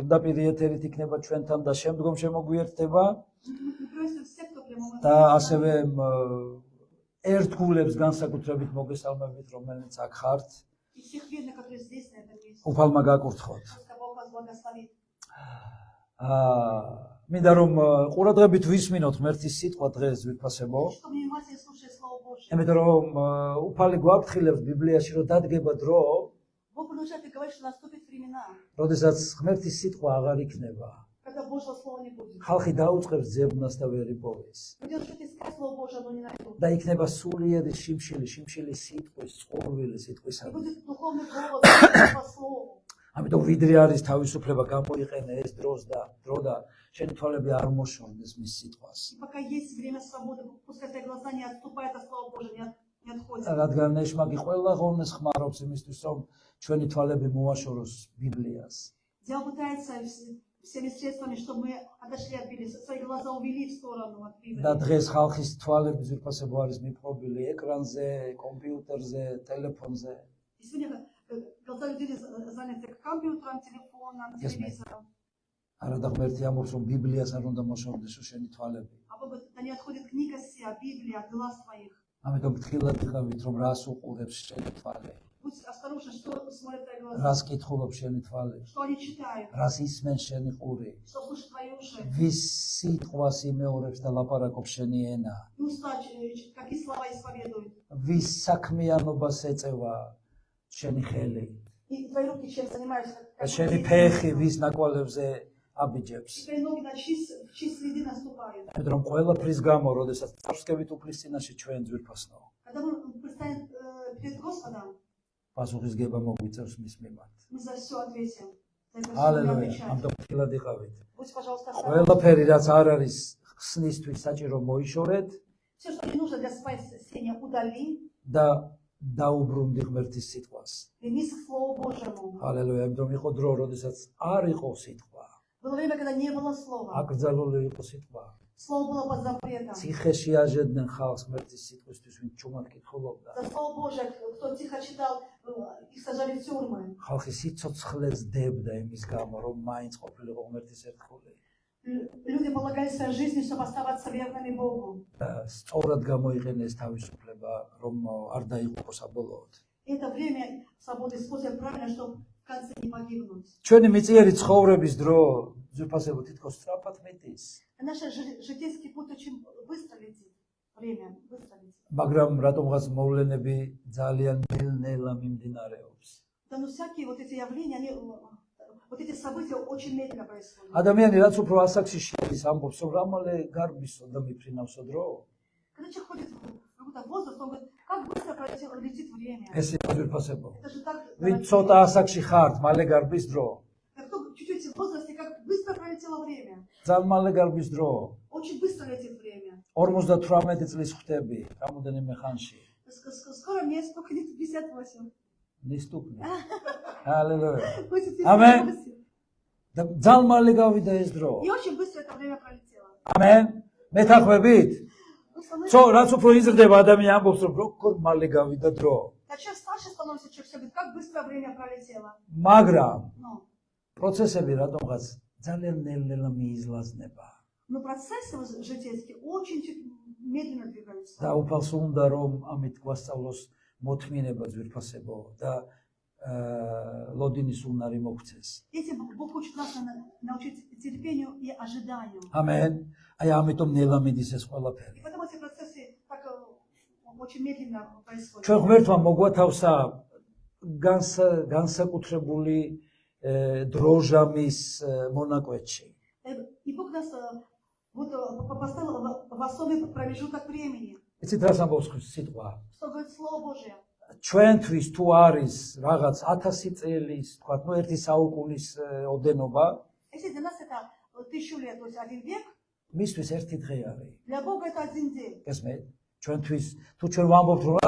პირდაპირ ეთერით იქნება ჩვენთან და შემდგომ შემოგვიერთდება Мы просим всех, кто прямо და ასევე ერთგულებს განსაკუთრებით მოგესალმებით, რომელიც აქ ხართ. и всех верных, которые здесь, на этом месте. უფალმა გაკურთხოთ. Пусть Бог вас благословит. მინდა რომ ყურადღებით ვისმინოთ ღმერთის სიტყვა დღეს ვიფასებო. Чтобы внимательно слушать Слово Божье. იმიტომ რომ უფალი გვაფრთხილებს ბიბლიაში რომ დადგება დრო, Бог продолжает и говорит, что наступит времена, როდესაც ღმერთის სიტყვა აღარ იქნება. когда Божьего Слова не будет. ხალხი დაუწყებს ძებნას და ვერ იპოვეს. Люди начнут искать Слово Божье, но не найдут. და იქნება სულიერი შიმშილი სიტყვის, წყურვილი И სიტყვისადმი. будет духовный голос по Слову. ამიტომ ვიდრე არის თავისუფლება გამოიყენე ეს დრო და შენი თვალები არ მოშორდეს მის სიტყვას. И пока есть время свободы, пускай твои глаза не отступают от Слова Божьего, не отходят. რადგან ეშმაკი ყველა ღონეს ხმარობს იმისთვის, რომ ჩვენი თვალები მოაშოროს ბიბლიას. Дьявол пытается всеми средствами, чтобы мы отошли от Библии, свои глаза увели в сторону от Библии. და დღეს ხალხის თვალები ზურფასებო არის მიპყრობილი ეკრანზე, კომპიუტერზე, ტელეფონზე. И сегодня глаза людей заняты компьютером, телефоном, телевизором. არა და ღმერთი ამბობს, რომ ბიბლიას არ უნდა მოშორდესო შენი თვალები. А Бог говорит, да не отходит книга сия, Библия от глаз твоих. ამიტომ ფრთხილად იყავით, რომ რას უყურებს შენი თვალი, Будь осторожен, что смотрят твои глаза, რას კითხულობს შენი თვალი, что они читают, რას ისმენს შენი ყური, что слушают твои уши. ვის სიტყვას იმეორებს და ლაპარაკობს შენი ენა, И уста, какие слова исповедуют. ვის საქმიანობას ეწევა შენი ხელი, И твои руки чем занимаются, და შენი ფეხი ვის ნაკვალებზე აბიჯებს. и твои ноги на чьи следы наступают. იმიტომ რომ ყველაფრის გამო, როდესაც წარსკევით უფლის წინაშე ჩვენ ძვირფასნო, Когда мы предстанем перед Господом, პასუხისგება მოგვიწევს მის მიმართ. мы за все ответим. За это все мы ჰალელუია, отвечаем. ამიტომ ფრთხილად იყავით. Будь, пожалуйста, осторожен. ყველაფერი რაც არ არის ხსნისთვის საჭირო მოიშორეთ Все, что не нужно для спасения, удали. და დაუბრუნდი ღმერთის სიტყვას. Вернись к Слову Божьему. ჰალელუია, იმიტომ იყო დრო, როდესაც არ იყო სიტყვა. Было время, когда не было слова. აკრძალული იყო სიტყვა. Слово было под запретом. ციხეში აჟედნენ ხალხს ღმერთის სიტყვისთვის, ვინც ჩუმად კითხულობდა. За Слово Божие, кто тихо читал, их сажали в тюрьмы. ხალხი სიცოცხლეს დებდა იმის გამო, რომ მაინც ყოფილიყო ღმერთის ერთხული. Люди полагали своей жизнью, чтобы оставаться верными Богу. და სწორად გამოიყენეს თავისუფლება, რომ არ დაიღუპოს საბოლოოდ. И это время свободы используя правильно, чтобы в конце не погибнуть. ჩვენი მიწიერი ცხოვრების დრო ძვირფასებო თითქოს სწრაფად მეტის. Наш житейский путь очень быстро летит. Время быстро летит. მაგრამ რატომღაც მოვლენები ძალიან ნელ-ნელა მიმდინარეობს. Да, но всякие вот эти явления, они, вот эти события очень медленно происходят. ადამიანი რაც უფრო ასაკში შედის, ამბობს, რომ რამალე გარბისო და მიფრინავსო დრო. Когда человек ходит в какой-то возраст, он говорит, как быстро летит время. ეს იყო ძვირფასებო. Это же так, ვინ ცოტა ასაკში ხართ, მალე გარბის დრო. кто чуть-чуть в возрасте, как быстро пролетело время. ძალიან მალე გარბის დრო. Очень быстро летит время. 58 წლის ხვდები, რამოდენიმე ხანში. Скоро мне стукнет 58. ნისტუკნი. ჰალელუია. Будет Amen. 58. და ძალიან მალე გავიდა ეს დრო. И очень быстро это время пролетело. ამენ. მეთანხმებით? Ну, становится- ცო რაც უფრო იზრდება ადამიანი ამბობს, რომ როგორ მალე გავიდა დრო. А чем старше становится человек, все говорит, как быстро время пролетело. მაგრამ Ну, პროცესები რატომღაც ძალიან ნელ-ნელა მიიზლაზნება. но процессы житейские очень медленно двигаются. და უფალს უნდა რომ ამით გვასწავლოს მოთმინება ძვირფასებო და ლოდინის უნარი მოგვცეს. Этим Бог хочет нас научить терпению и ожиданию. ამენ. აი ამიტომ ნელა მიდის ეს ყველაფერი. И поэтому эти процессы так очень медленно происходят. ჩვენ ღმერთმა მოგვათავსა განსაკუთრებული დროჟამის მონაკვეთში. И Бог нас вот поставил в особый промежуток времени. იცით რას ამბობს სიტყვა? Что говорит Слово Божие. ჩვენთვის თუ არის რაღაც 1000 წელის, თქვა, ну ერთი საუკუნის ოდენობა, Если для нас это 1000 лет, то есть 1 век, მისთვის ერთი დღე არის. для Бога это 1 день. ესმე, ჩვენთვის თუ ჩვენ ვამბობთ რომ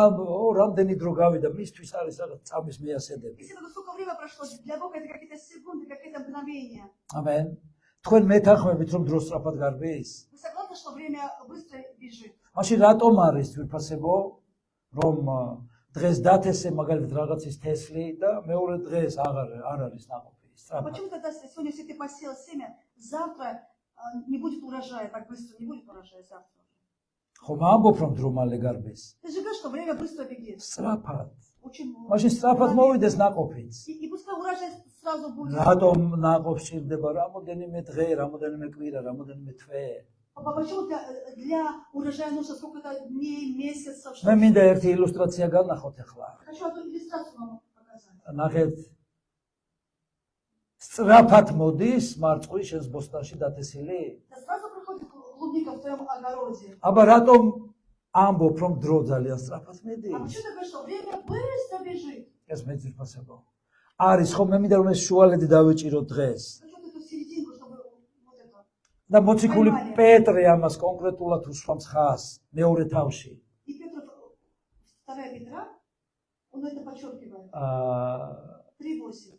რამდენი დრო გავიდა, მისთვის არის რაღაც წამის მეასედები. Если бы сколько время прошло, для Бога это какие-то секунды, какие-то мгновения. ამენ. თქვენ მეთანხმებით რომ დრო სწრაფად გარბის? Вы согласны, что время быстро бежит? მაშინ რატომ არის ვიფასებო რომ დღეს დათესე მაგალითად რაღაცის თესლი და მეორე დღეს არ არის ნაყოფის? სწრაფად. Почему тогда сегодня, если ты посеял семя, завтра не будет урожая, так быстро не будет урожая завтра? ხომ ამბობ რომ დრო მალე გარბის. Ты же говоришь, что время быстро бегит. სწრაფად. Очень მაშინ სწრაფად მოვიდეს ნაყოფიც. И пускай урожай сразу будет. რატომ ნაყოფს ჭირდება რამოდენიმე დღე, რამოდენიმე კვირა, рამოდენიმე თვე? Почему для урожая нужно сколько-то дней, месяцев? მე მინდა ერთი ილუსტრაცია განახოთ ახლა. Хочу одну иллюстрацию вам показать. ნახეთ. სწრაფად მოდის მარწყვის შენს ბოსტანში დათესილი? Да сразу приходит клубника в твоем огороде. აბა რატომ ამბობ რომ დრო ძალიან სწრაფად А მედის? почему ты говоришь, что время быстро бежит? ეს მეძირფასებო. არის ხომ მე მინდა რომ ეს შუალედი დავიჭიროთ დღეს. Хочу вот эту серединку, чтобы вот это. და მოციქული პეტრე ამას კონკრეტულად უსვამს ხას მეორე თავში. И Петр, 2 Петра, он это подчеркивает. 3:8.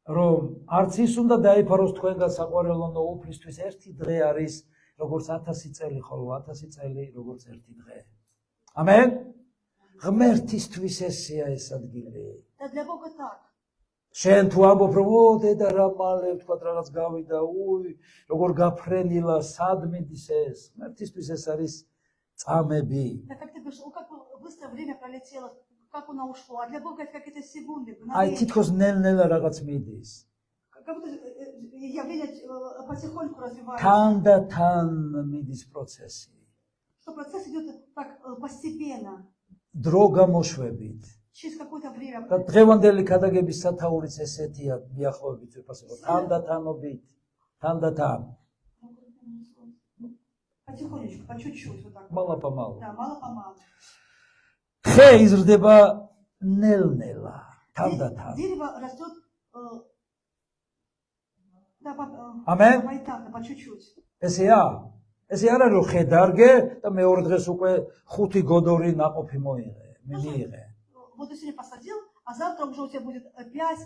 რომ არც ის უნდა დაიფაროს თქვენგან საყვარელონო უფლისთვის ერთი დღე არის როგორც 1000 წელი, ხოლო 1000 წელი როგორც ერთი დღე. ამენ? ღმერთისთვის ესეა ეს ადგილი. Да для Бога так. შენ თუ ამბობ რომ ო დედა რა მალე თქვა რაღაც გავიდა, უი, როგორ გაფრენილა, სად მიდის ეს? ღმერთისთვის ეს არის წამები. Да как ты говоришь, как быстро время пролетело, как оно ушло, а для Бога это какие-то секунды, აი мгновения. თითქოს ნელ-ნელა რაღაც მიდის. Как будто явление потихоньку развивается. თან და თან მიდის პროცესი. Что процесс идет так постепенно, დრო გამოშვებით. через какое-то время. და დღევანდელი ქადაგების სათაურიც ესეთია მიახლოებით ვიფასებო. თან და თანობით, თან და თან. Потихонечку, по чуть-чуть вот так. მალაპამალ. Да, мало-помалу. ხე იზრდება ნელ-ნელა, თან და თან. Дерево растет да, Амен. поэтапно, по чуть-чуть. ესეა? ესე არა რომ ხე დარგე და მეორე დღეს უკვე 5 გოდორი ნაყოფი მოიღე, მიიღე. Вот ты сегодня посадил, а завтра уже у тебя будет 5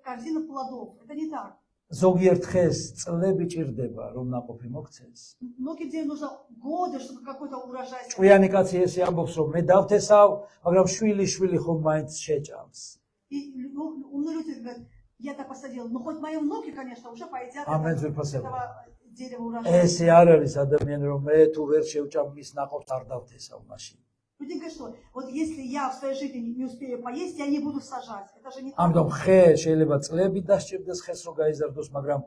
корзин плодов. Это не так. ზოგიერთ ხეს წლები ჭირდება რომ ნაყოფი მოქცეს. Многим людям нужно годы, чтобы какой-то урожай. ჭკვიანი კაცი ესე ამბობს რომ მე დავთესავ, მაგრამ შვილი ხომ მაინც შეჭამს. И умные люди говорят, я так посадил, но хоть мои внуки, конечно, уже поедят Амен, этого спасибо. дерева урожая. ესე არ არის ადამიანი რომ მე თუ ვერ შევჭამ მის ნაყოფს არ დავთესავ მაშინ. Люди говорят, что вот если я в своей жизни не успею поесть, я не буду сажать. Это же не так. ამიტომ ხე შეიძლება წლები დასჭირდეს ხეს რომ გაიზარდოს, მაგრამ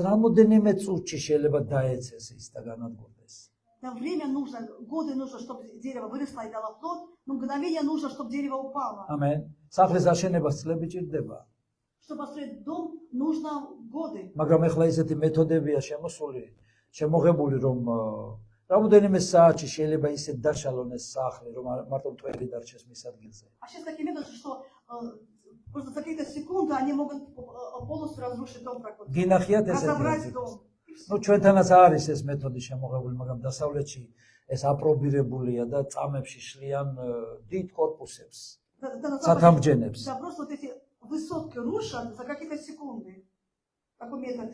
რამოდენიმე წუთში შეიძლება დაეცეს ის და განადგურდეს. Нам время нужно, годы нужно, чтобы дерево выросло и дало плод, но мгновение нужно, чтобы дерево упало. ამენ. სახლის აშენებას წლები ჭირდება. Чтобы построить дом, нужно годы. მაგრამ ეხლა ისეთი მეთოდებია შემოსული, შემოღებული რომ რამოდენიმე საათში შეიძლება ისეთ დაშალონ ეს სახლი, რომ მარტო მტვერი დარჩეს მის ადგილზე. А сейчас такие методы, что просто за какие-то секунды они могут полностью разрушить дом, так вот, გინახიათ разобрать ესეთი. дом. ნუ ჩვენთანაც არის ეს მეთოდი შემოღებული, მაგრამ დასავლეთში ეს აპრობირებულია და წამებში შლიან დიდ корпуსებს, სათამბჯენებს. Да, просто вот эти высотки рушат за какие-то секунды. Такой метод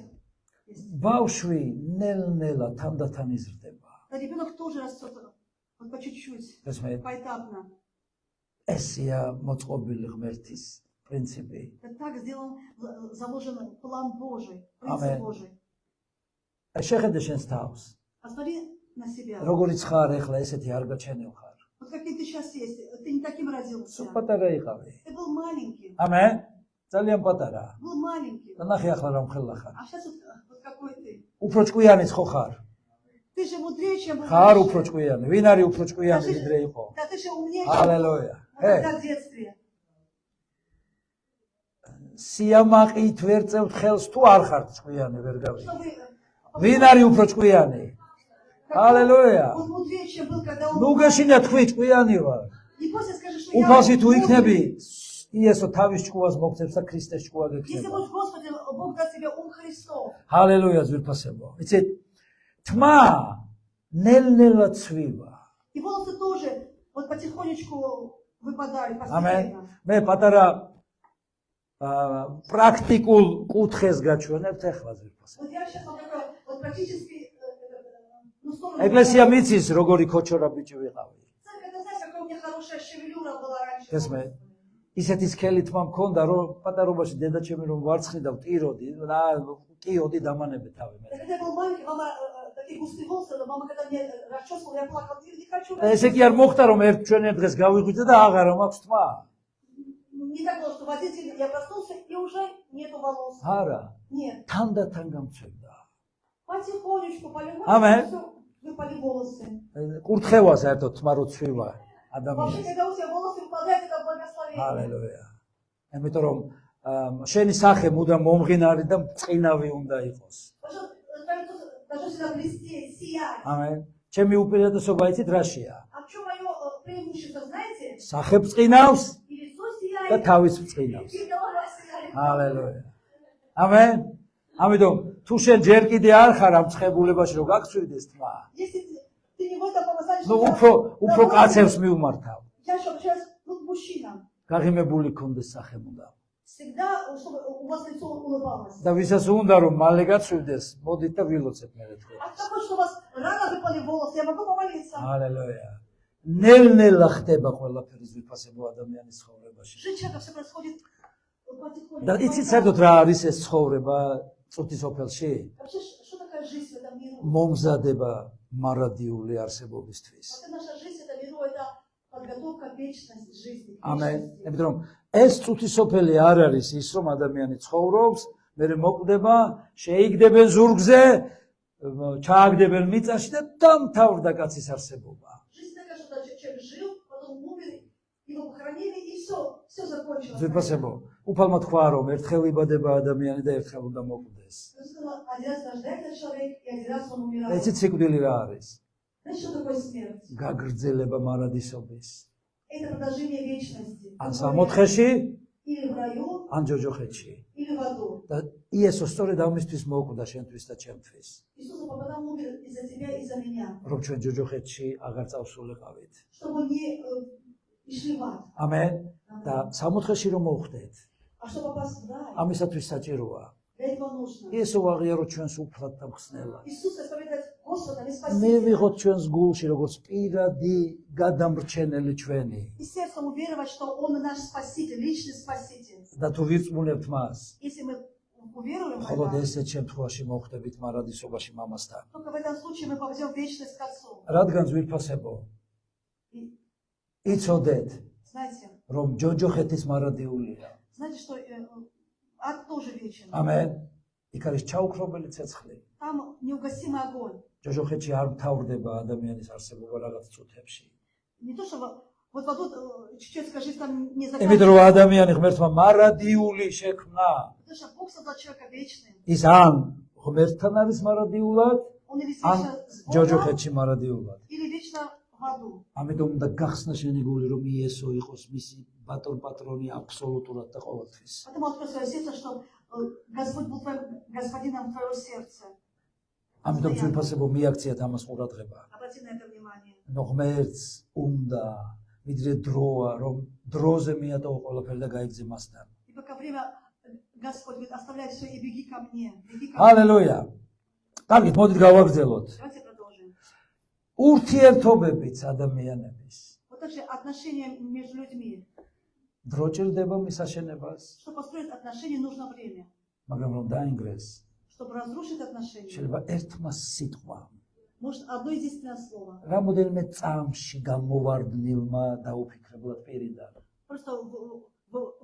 есть. ბავშვი ნელ-ნელა თანდათან იზრდება. Да, ребенок тоже растет вот по чуть-чуть, ესმე поэтапно. ესია მოწყობილი ღმერთის პრინციპი. Это так сделан, заложен план Божий, Амен. принцип Божий. შეხედე შენს თავს. Посмотри на себя. როგორიც ხარ ეხლა ესეთი არ გაჩენილ ხარ. Вот каким ты сейчас есть, ты не таким родился. სულ პატარა იყავი. Ты был маленький, ამენ. ძალიან პატარა. был маленький. და ნახე ახლა რა მხელა ხარ. А сейчас вот какой ты. უფრო ჭკვიანიც ხო ხარ? Ты же мудрее, чем был. ხარ раньше. უფრო ჭკვიანი. ვინ არის უფრო ჭკვიანი ვიდრე იყო? Да ты же умнее, ჰალელუია. чем когда в детстве. სიამაყით ვერ წევთ ხელს თუ არ ხართ ჭკვიანი ვერ გავიგე. Что вы, ვინ არის უფრო ჭკვიანი? ჰალელუია. он мудрее, чем был, когда он ნუ был. გეშინია თქვი ჭკვიანი ვარ. Не просто скажи, что я უფალში თუ мудрый. იქნები, იესო თავის ჭკუას მოგცემს და ქრისტეს ჭკუა Если გექნება. будешь Господи, Бог даст тебе ум Христов. ჰალელუია ზვირფასებო. იცით? თმა ნელ-ნელა ცვივა. И волосы тоже вот потихонечку выпадают ამენ. постепенно. მე პატარა პრაქტიკულ კუთხეს გაჩვენებთ ახლა ზვირფასებო. Вот я сейчас вот такой вот практически ну, сторону. ეკლესია მიცის როგორი ქოჩორა ბიჭი ვიყავი. Церковь, ты знаешь, какая у меня хорошая шевелюра была раньше. ესმე ისეთი სქელი თმა მქონდა, რომ პატარობაში დედაჩემი რომ ვარცხნი და ვტიროდი, კიოდი დამანებე თავი მე. Когда я был маленький, мама такие густые волосы, но мама когда мне расчесывала, я плакала, не хочу. ესე კი არ მოხდა რომ ჩვენ ერთ დღეს გავიღვიძე და აღარა მაქვს თმა. Не так было, что в один день я проснулся и уже нету волос. არა, Нет. თანდათან გამწევდა. Потихонечку, Amen. полюбовно, выпали волосы. კურთხევა საერთოდ თმა რო ცვივა Вообще, ადამიანს. когда у тебя волосы выпадают, это благословение. ჰალელუია. ამიტომ რომ შენი სახე მუდამ მომღინარი და წყინავი უნდა იყოს. Должно всегда блестеть, сиять. ამენ. ჩემი უპირატესობა იცით რაშია? А в чем мое преимущество, знаете? სახე წყინავს И лицо და сияет, თავის წყინავს. и голова сияет. ჰალელუია. ამენ. ამიტომ თუ შენ ჯერ კიდე არ ხარ ამ ცხებულებაში რომ გაგცვიდეს თმა, Если ты не в этом помазании, ნუ что უფრო კაცებს მიუმართავ. я сейчас к мужчинам. გაღიმებული ქონდეს სახე მუდამ. Всегда, чтобы у вас лицо улыбалось. და ვისაც უნდა რომ მალე გაცვიდეს, მოდით და ვილოცეთ მე თქვენ. А кто что у вас рано выпали волосы, я могу помолиться. ჰალელუია. ნელ-ნელა ხდება ყველაფერი ზვიფასებო ადამიანის ცხოვრებაში. Жизнь человека все происходит потихоньку. და იცით საერთოდ რა არის ეს ცხოვრება წუთის ოფელში? Вообще, что такая жизнь в этом миру? მომზადება მარადიული არსებობისთვის. Вообще наша жизнь в этом миру это подготовка к вечности жизни. к ამენ. вечности. იმიტომ რომ ეს წუთის ოფელი არ არის ის რომ ადამიანი ცხოვრობს, მე მოკვდება, შეიგდებენ ზურგზე, ჩააგდებენ მიწაში და დამთავრდა კაცის არსებობა. Жизнь такая, что человек жил, потом умер, его похоронили, и все закончилось. ზვიფასებო, უფალმა თქვა რომ ერთხელ იბადება ადამიანი და ერთხელ უნდა მოკვდეს. Он сказал, один раз рождается человек, и один раз он умирает. ეცით სიკვდილი რა არის? Знаете, что такое смерть? გაგრძელება მარადისობის. Это продолжение вечности. ან სამოთხეში, Или в раю, ან ჯოჯოხეთში. или в аду. და იესო სწორედ ამისთვის მოკვდა შენთვის და ჩემთვის. Иисус Богдан умер из-за тебя и за меня. რომ ჩვენ ჯოჯოხეთში აღარ წავსულიყავით. Чтобы не шли в ад. ამენ. და სამოთხეში რომ მოვხდეთ. А чтобы попасть в рай, ამისათვის საჭიროა. для этого нужно. იესო აღიარო ჩვენს უფლად და მხსნელად. Иисус исповедает Господа, не მე Спасителя. ვიღოთ ჩვენს გულში როგორც პირადი გადამრჩენელი ჩვენი. И сердцем уверовать, что Он наш Спаситель, личный Спаситель. და თუ ვირწმუნებთ მას, Если мы уверуем в მხოლოდ это, ესეთ შემთხვევაში მოხვდებით მარადისობაში მამასთან. только в этом случае мы попадем в вечность к Отцу. რადგან ზვირფასებო, И იცოდეთ, знаете, რომ ჯოჯოხეთის მარადიულია. знаете, что ад тоже вечен. ამენ. იქ არის ჩაუქრობელი ცეცხლი. Там неугасимый огонь. ჯოჯოხეთში არ მთავრდება ადამიანის არსებობა რაღაც წუთებში. Не то, что вот в аду человеческая жизнь там не იმიტომ заканчивается. რომ ადამიანი ღმერთმა მარადიული შექმნა. Потому что Бог создал человека вечным. ის ან ღმერთთან არის მარადიულად, Он или ან вечно с Богом, ჯოჯოხეთში მარადიულად. или вечно в аду. ამიტომ უნდა გახსნა შენი გული, რომ იესო იყოს მისი პატრონი აბსოლუტურად და ყოველთვის. Поэтому открой свое сердце, что Господь был твоим господином твоего сердца. ამიტომ ზვირფასებო მიაქციათ ამას ყურადღება. Обрати на это внимание. ღმერთს უნდა ვიდრე დროა, რომ დროზე მიატოვო ყველაფერი და გაიგზე მასთან. И пока время, Господь говорит, оставляй все и беги ко мне. Беги ко мне. ჰალელუია. კარგით, მოდით გავაგრძელოთ. Давайте продолжим. ურთიერთობებიც ადამიანების Вот также отношения между людьми. დრო ჭირდება მის აშენებას, Чтобы построить отношения, нужно время. მაგრამ რომ დაინგრეს, Чтобы разрушить отношения, შეიძლება ერთმა სიტყვა, может одно единственное слово. რამოდენიმე წამში გამოვარდნილმა დაუფიქრებლად პირიდან Просто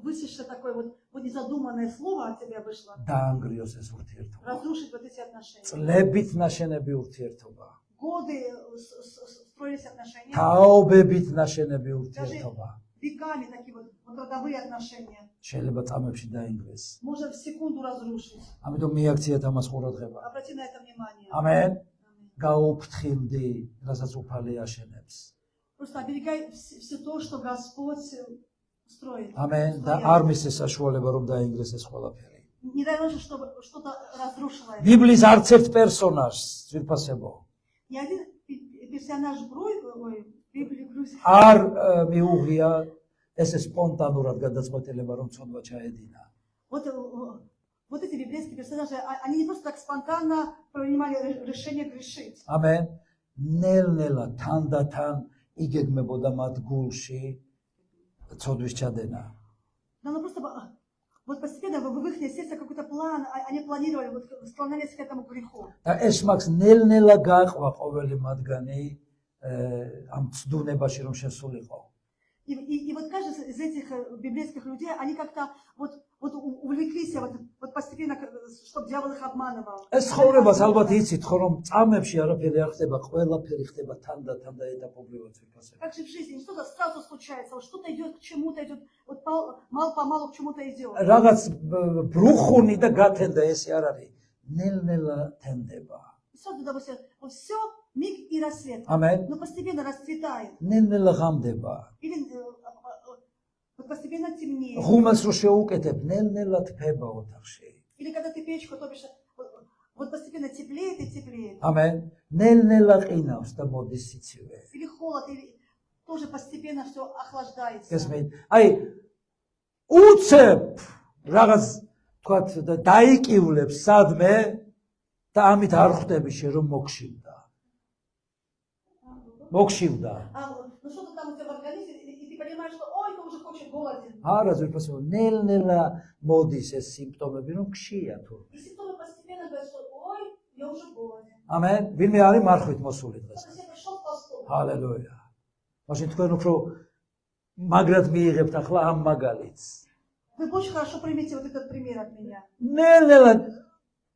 высечься такое вот незадуманное слово от тебя вышло. დაანგრიოს ეს ურთიერთობა. Разрушить вот эти отношения. წლებით ნაშენები ურთიერთობა, Годы строились отношения. თაობებით ნაშენები ურთიერთობა Веками такие вот родовые отношения. შეიძლება წამებში დაინგრეს. Можно в секунду разрушить. ამიტომ მიაქციათ ამას ყურადღება. Обрати на это внимание. ამენ. Аминь. გაუფრთხილდი, რასაც უფალი აშენებს. Просто оберегай все то, что Господь строит. ამენ და Стоят. არ მისცეს საშუალება რომ დაინგრეს ეს ყველაფერი. Не дай Боже, чтобы что-то разрушило это. ბიბლის არც ერთ პერსონაჟს ძვირფასებო Ни один персонаж Библии Грузии არ მიუღია ესე სპონტანურად გადაწყვეტილება რომ ცოდვა ჩაედინა. вот эти библейские персонажи, они не просто так спонтанно принимали решение грешить. ამენ. ნელ-ნელა თანდათან იგეგმებოდა მათ გულში ცოდვის ჩადენა. Но оно просто вот постепенно в их сердце какой-то план, они планировали, вот склонялись к этому греху. და ეს მაგს ნელ-ნელა გააყვა ყოველი მათგანი ამ ცდუნებაში რომ შესულიყო. И вот каждый из этих библейских людей, они как-то вот увлеклись вот постепенно, чтобы дьявол их обманывал. ეს ცხოვრებას ალბათ იცით ხო რომ წამებში არაფერი არ ხდება, ყველაფერი ხდება თანდათან და ეტაპობრივად ვიფასებ. Как же в жизни, что-то сразу случается, вот что-то идет к чему-то идет, вот мало-помалу к чему-то идет. რაღაც ბრუხუნი და გათენდა ესე არ არის. ნელ-ნელა თენდება. Сразу, допустим, вот все, миг и рассвет. Amen. Но постепенно расцветает. ნელ-ნელა ღამდება. Или вот постепенно темнеет. ღუმელს რო შეუკეთებ, ნელ-ნელა თფება ოთახში. Или когда ты печку топишь, вот постепенно теплеет и теплеет. Amen. ნელ-ნელა ყინავს და მოდის სიცივე. Или холод, или тоже постепенно все охлаждается. გესმით? აი უცებ რაღაც თქვათ დაიკივლებს სადმე და ამით არ ხვდები შე რომ მოგშივდა. მოგშივდა. Ну что-то там у тебя в организме, и ты понимаешь, что ой, ты уже хочешь голоден. არა ზურფასო ნელ-ნელა მოდის ეს სიმპტომები რომ გშია თუ. И симптомы постепенно говорят, что ой, я уже голоден. ამენ. ვინმე არის მარხვით მოსული დღეს. Вот я пришел в толстую. ჰალელუია. მაშინ თქვენ უფრო მაგრად მიიღებთ ახლა ამ მაგალითს. Вы очень хорошо примите вот этот пример от меня. ნელ-ნელა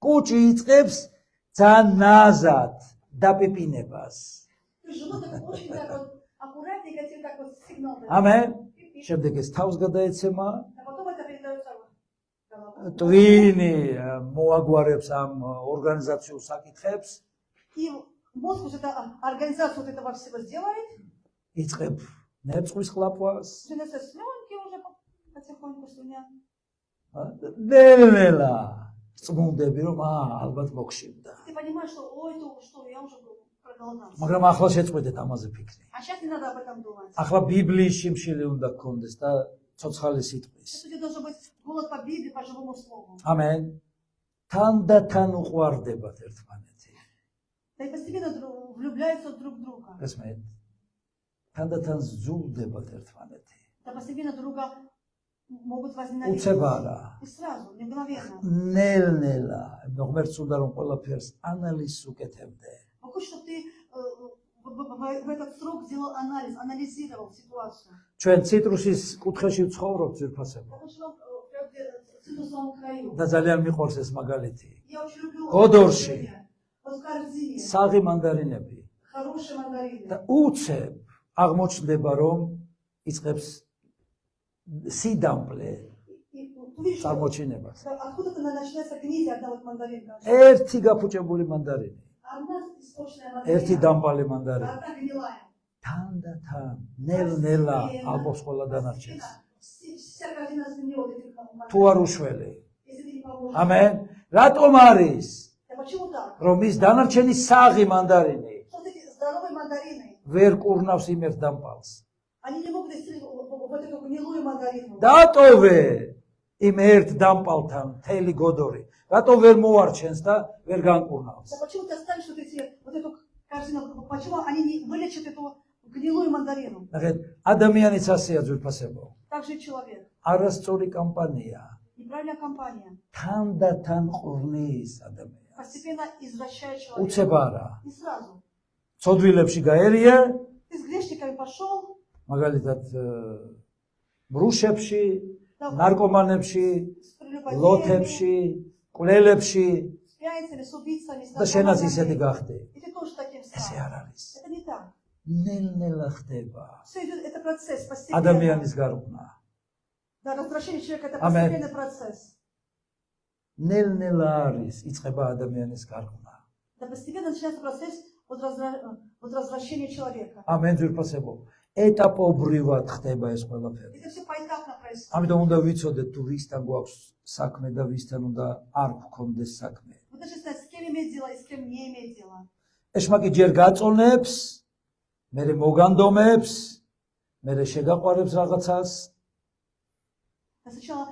კუჭი იწყებს ძალიან ნაზად დაპიპინებას. То есть желудок очень так вот аккуратненько тебе так вот сигнал дает. ამენ. შემდეგ ეს თავს გადაეცემა, А потом это передается в голову. ტვინი მოაგვარებს ამ ორგანიზაციულ საკითხებს, И мозг вот эту организацию вот этого всего сделает. იწყებ ნერწყვის ხლაპვას, Начинаются слюнки уже потихоньку слюня. ნელ-ნელა წმუნდები რომ ალბათ მოგშივდა. Ты понимаешь, что ой, что я уже проголодался. მაგრამ ახლა შეწყვეტეთ ამაზე ფიქრი. А сейчас не надо об этом думать. ახლა ბიბლიის შიმშილი უნდა გქონდეს და ცოცხალი სიტყვის. Сейчас у тебя должен быть голод по Библии, по живому слову. ამენ. თანდათან უყვარდებათ ერთმანეთი. Да и постепенно влюбляются друг в друга. გესმით? თანდათან ზულდებათ ერთმანეთი. Да постепенно друга могут возненавидеть. უცებ არა. И сразу, не мгновенно. ნელ-ნელა, ღმერთს უნდა რომ ყველაფერს ანალიზს უკეთებდე. Могу, чтобы ты в этот срок сделал анализ, анализировал ситуацию. ჩვენ ციტრუსის კუთხეში ვცხოვრობთ ძირფასებო. Я живу в цитрусовом краю. და ძალიან მიყვარს ეს მაგალითი. Я очень люблю Кодорши. вот в корзине. საღი მანდარინები. Хорошие мандарины. და უცებ აღმოჩნდება რომ იწყებს სიდამპლე И ты видишь, წარმოჩინებას. откуда-то начинается гнить одна вот мандаринка. ერთი გაფუჭებული მანდარინი, Одна источная ერთი мандарина, დამპალი მანდარინი. одна гнилая. თანდათან ნელ-ნელა ალბობს ყველა დანარჩენს. Вся корзина сгниет этих თუ мандарин. არ უშველი. Если ты не поможешь. ამენ. რატომ არის Да почему так? რომ ის დანარჩენი საღი მანდარინი Что вот эти здоровые мандарины, ვერ კურნავს იმ ერთ დამპალს? они не могут достичь вот эту гнилую мандарину. დატოვე იმ ერთ დამპალთან მთელი გოდორი. რატო ვერ მოარჩენს და ვერ განკურნავს? Да почему ты оставишь вот эту корзину? Почему они не вылечат эту гнилую мандарину? ნახეთ, ადამიანიც ასეა ძვირფასებო. Так же и человек. არასწორი კამპანია. Неправильная компания. თანდათან ყრნის ადამიანს. Постепенно извращает человека. უცებ არა. Не сразу. ცოდვილებში გაერია, Ты с грешниками пошел, მაგალითად ბრუშებში, ნარკომანებში, с прелюбодеями, ლოთებში, კვლელებში с пьяницами, с убийцами, с და შენაც наркоманами. ისეთი გახდე. И ты тоже таким ესე стал. არ არის. Это не так. ნელ-ნელა ხდება Все идет, это процесс, постепенно. ადამიანის გარკვნა. Да, развращение человека это Амен. постепенный процесс. ნელ-ნელა არის იწყება ადამიანის გარკვნა. Да, постепенно начинается процесс вот развращения человека. ამენ ძვირფასებო. ეტაპობრივად ხდება ეს ყველაფერი. Это все поэтапно происходит. ამიტომ უნდა ვიცოდეთ თუ ვისთან გვაქვს საქმე და ვისთან უნდა არ გქონდეს საქმე. Вы должны знать, с кем иметь дело и с кем не иметь дело. ეშმაკი ჯერ გაწონებს, მერე მოგანდომებს, მერე შეგაყვარებს რაღაცას, А сначала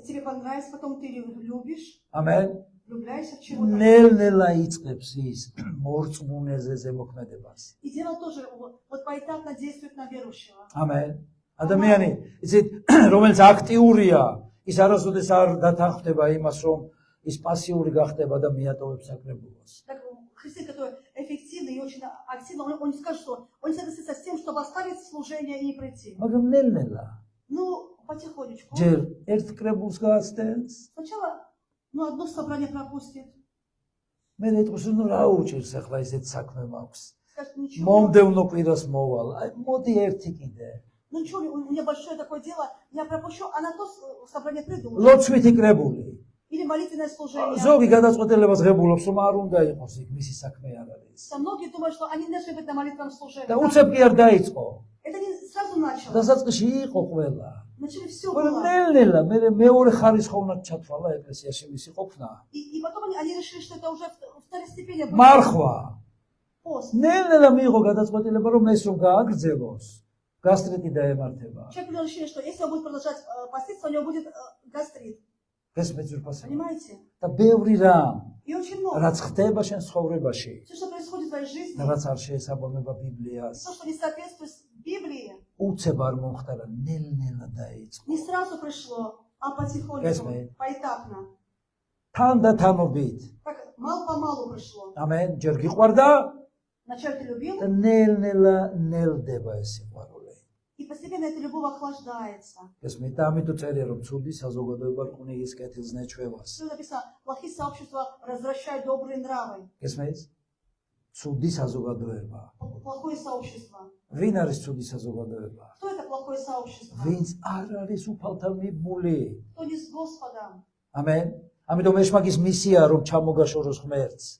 тебе понравится, потом ты любишь, ამენ. влюбляешься в чего-то. ნელ-ნელა იწყებს ის მორწმუნეზე ზემოქმედებას. И дьявол тоже вот поэтапно действует на верующего. ამენ. ადამიანი, იცით, რომელიც აქტიურია, ის არასოდეს არ დათანხმდება იმას, რომ ის პასიური გახდება და მიატოვებს საკრებულოს. Так, христиан, который эффективный и очень активный, он не скажет, что он не согласится с тем, чтобы оставить служение и не прийти. მაგრამ ნელ-ნელა Ну, потихонечку. ჯერ ერთ კრებულს გააცდენს, Сначала, ну, одно собрание пропустит. მე ეტყვის, ну რა უჭირს ახლა ესეთ საქმე მაქვს. Скажет, ничего. მომდევნო კვირას მოვალ. აი, მოდი ერთი კიდე. Ну, ничего, у меня большое такое дело, я пропущу, а на то собрание приду. ლოცვითი კრებული. Или молитвенное служение. ზოგი გადაწყვეტილებას ღებულობს, რომ არ უნდა იყოს იქ მისი საქმე არ არის. Многие думают, что они не должны быть на молитвенном служении. და უცებ კი არ დაიწყო. Это не сразу началось. დასაწყისში იყო ყველა. Вначале все მაგრამ было. ნელ-ნელა მე მეორე ხარისხოვნად ჩათვალა ეკლესიაში მისი ყოფნა. И потом они решили, что это уже второстепенное. მარხვა. Пост. ნელ-ნელა მიიღო გადაწყვეტილება, რომ ეს რომ გააგრძელოს, გასტრიტი დაემართება. Человек принял решение, что если он будет продолжать поститься, у него будет гастрит. ეს მეძურფასება. Понимаете? და ბევრი რამ, И очень много. რაც ხდება შენ ცხოვრებაში, Все, что происходит в твоей жизни, და რაც არ შეესაბამება ბიბლიას, все, что не соответствует Библии, უცებ არ მომხდარა, ნელ-ნელა დაიწყო. не сразу пришло, а потихоньку, Возьми. поэтапно. თანდათანობით. Так мало-помалу пришло. ამენ, ჯერ გიყვარდა Вначале ты любил, და ნელ-ნელა ნელდება ეს სიყვარული. и постепенно эта любовь охлаждается. ეს მე და ამიტომ წერია, რომ ცუდი საზოგადოება რკინიგის კეთილს ნეჩვევას. Что написано? Плохие сообщества возвращают добрые нравы. ეს მეც ცუდი საზოგადოება. Плохое сообщество. ვინ არის ცუდი საზოგადოება? Кто это плохое сообщество? ვინც არ არის უფალთან მიბმული. Кто не с Господом. ამენ. ამიტომ ეშმაკის მისია რომ ჩამოგაშოროს ღმერთს,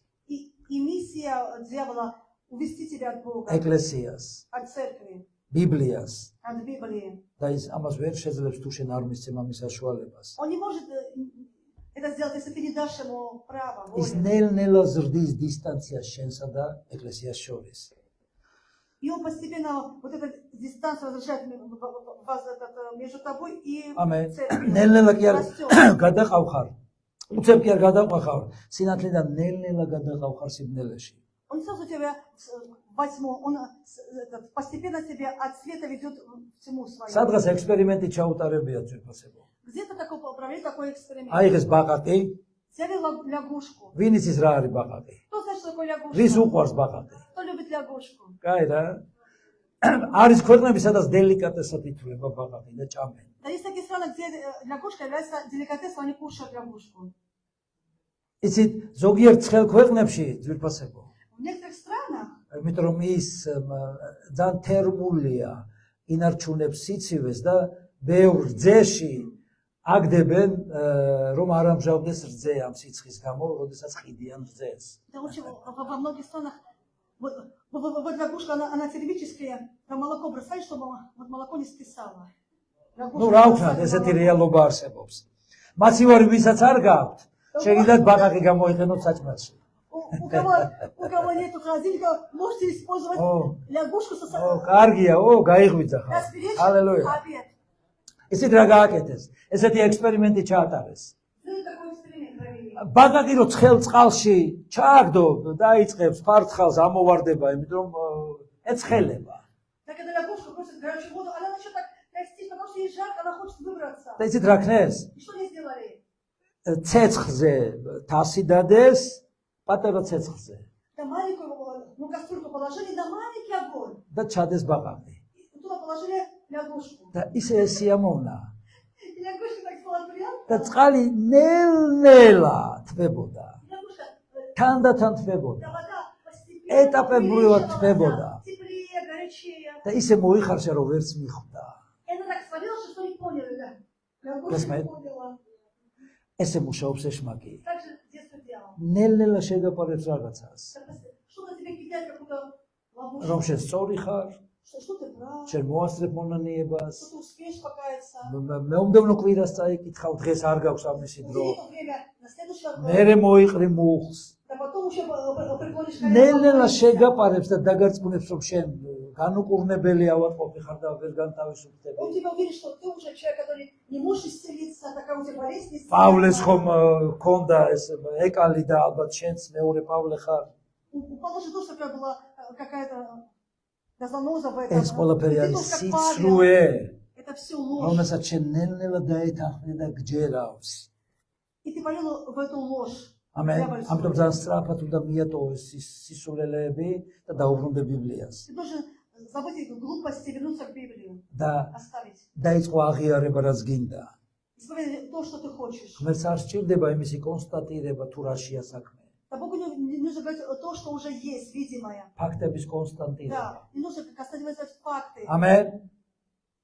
И миссия дьявола увести тебя от Бога, ეკლესიას, от церкви, ბიბლიას от Библии. და ის ამას ვერ შეძლებს თუ შენ არ მისცემ ამის საშუალებას. Он не может это сделать, если ты не дашь ему права. ის воли. ნელ-ნელა ზრდის დისტანციას შენსა და ეკლესიას შორის. И он постепенно вот эту дистанцию возвращает между тобой и ამენ. церковью. ნელ-ნელა კი არ Растёт. გადაყავხარ. უცებ კი არ გადაყავხარ. სინათლიდან ნელ-ნელა გადაყავხარ სიბნელეში. Он сразу тебя возьму, он постепенно тебя от света ведет к всему своему. სადღაც ექსპერიმენტი ჩაუტარებია ძვირფასებო. Где-то такой провели такой эксперимент. აი ეს ბაყაყი, Взяли лягушку. ვინ იცის რა არის ბაყაყი? Кто знает, что такое ვის лягушка? უყვარს ბაყაყი? Кто любит лягушку? კაი რა. არის ქვეყნები, სადაც დელიკატესად ითვლება ბაყაყი და ჭამენ. Да есть такие страны, где лягушка является деликатесом, они кушают лягушку. იცით, ზოგიერთ ცხელ ქვეყნებში ძვირფასებო. В некоторых странах, იმიტომ რომ ის ძალიან თერმულია, ინარჩუნებს სიცივეს და ბევრ რძეში აგდებენ რომ არ ამჟავდეს რძე ამ სიცხის გამო, როდესაც ყიდიან რძეს. да очень во многих странах, вот лягушка, она термическая, там молоко бросает, чтобы вот молоко не скисало. ну რა ვქნათ, ესეთი რეალობა არსებობს. მაცივარი ვისაც არ გაქვთ, შეგიძლიათ ბაყაყი გამოიყენოთ საჭმელში. У кого нету холодильника, можете использовать лягушку со კარგია, გაიღვიძა ხა. распилить ჰალელუია. обед. ისეთ რა გააკეთეს? ესეთი ექსპერიმენტი ჩაატარეს. Вы такой эксперимент провели. ბაყაყი რო ცხელ წყალში ჩააგდო, დაიწყებს ფარცხალს ამოვარდება, იმიტომ რომ ეცხელება. Так когда лягушка бросит горячую воду, она начнет так трястись, потому что ей жарко, она хочет выбраться. და იცით რა ქნეს? И что они сделали? ცეცხლზე თასი დადეს, პატარა ცეცხლზე Да маленькую, ну, кастрюльку положили на маленький огонь. და ჩადეს ბაყაყი. И туда положили лягушку. და ისე სიამოვნა. И лягушка так стала приятно. და წყალი ნელ-ნელა თბებოდა. Лягушка, თანდათან თბებოდა. да вода постепенно ეტაპებრივად увеличивалась, თბებოდა. теплее, горячее. და ისე მოიხარშა რომ ვერც მიხვდა. И она так сварилась, что не поняли, да? Лягушка Посмотри. не поняла. ესე მუშაობს ეშმაკი. Так же детство делал. ნელ-ნელა შეგაპარებს რაღაცას. Что на тебя кидает, какую-то ловушку? რომ შენ სწორი ხარ, Что ты прав, შენ მოასწრებ მონანიებას. что ты успеешь покаяться. მეომდევნო კვირას წაიკითხავ, დღეს არ გაქვს ამისი В დრო. это время, на следующий год, მერე მოიყრი მუხს. да потом еще приходишь ნელ-ნელა შეგაპარებს და დაგარწმუნებს რომ შენ განუკურნებელი ავადმყოფი ხარ და ვერ განთავისუფლდები. Он тебя уверит, что ты уже человек, который не можешь исцелиться, такая у тебя болезнь. не პავლეს исцелится. ხომ ქონდა ეს ეკალი და ალბათ შენც მეორე პავლე ხარ. У Павла же тоже такая была какая-то заноза в этом. ეს ყველაფერი Ты არის тоже как Павел. სიცრუე. это все ложь. რომელსაც შენ ნელ-ნელა დაეთანხმე და გჯერავს. И ты поверил в эту ложь. ამენ. Дьявольскую. ამიტომ ძალიან სწრაფად უნდა მიატოვოს სისულელეები და დაუბრუნდე ბიბლიას. Ты должен забыть эту глупость и вернуться к Библии. და Оставить. დაიწყო აღიარება რაც გინდა. Исповедуй то, что ты хочешь. ღმერთს არ სჭირდება იმისი კონსტატირება თუ რაშია საქმე. Да Богу не нужно говорить то, что уже есть, видимое. ფაქტების კონსტატირება. Да, не нужно констатировать факты. ამენ.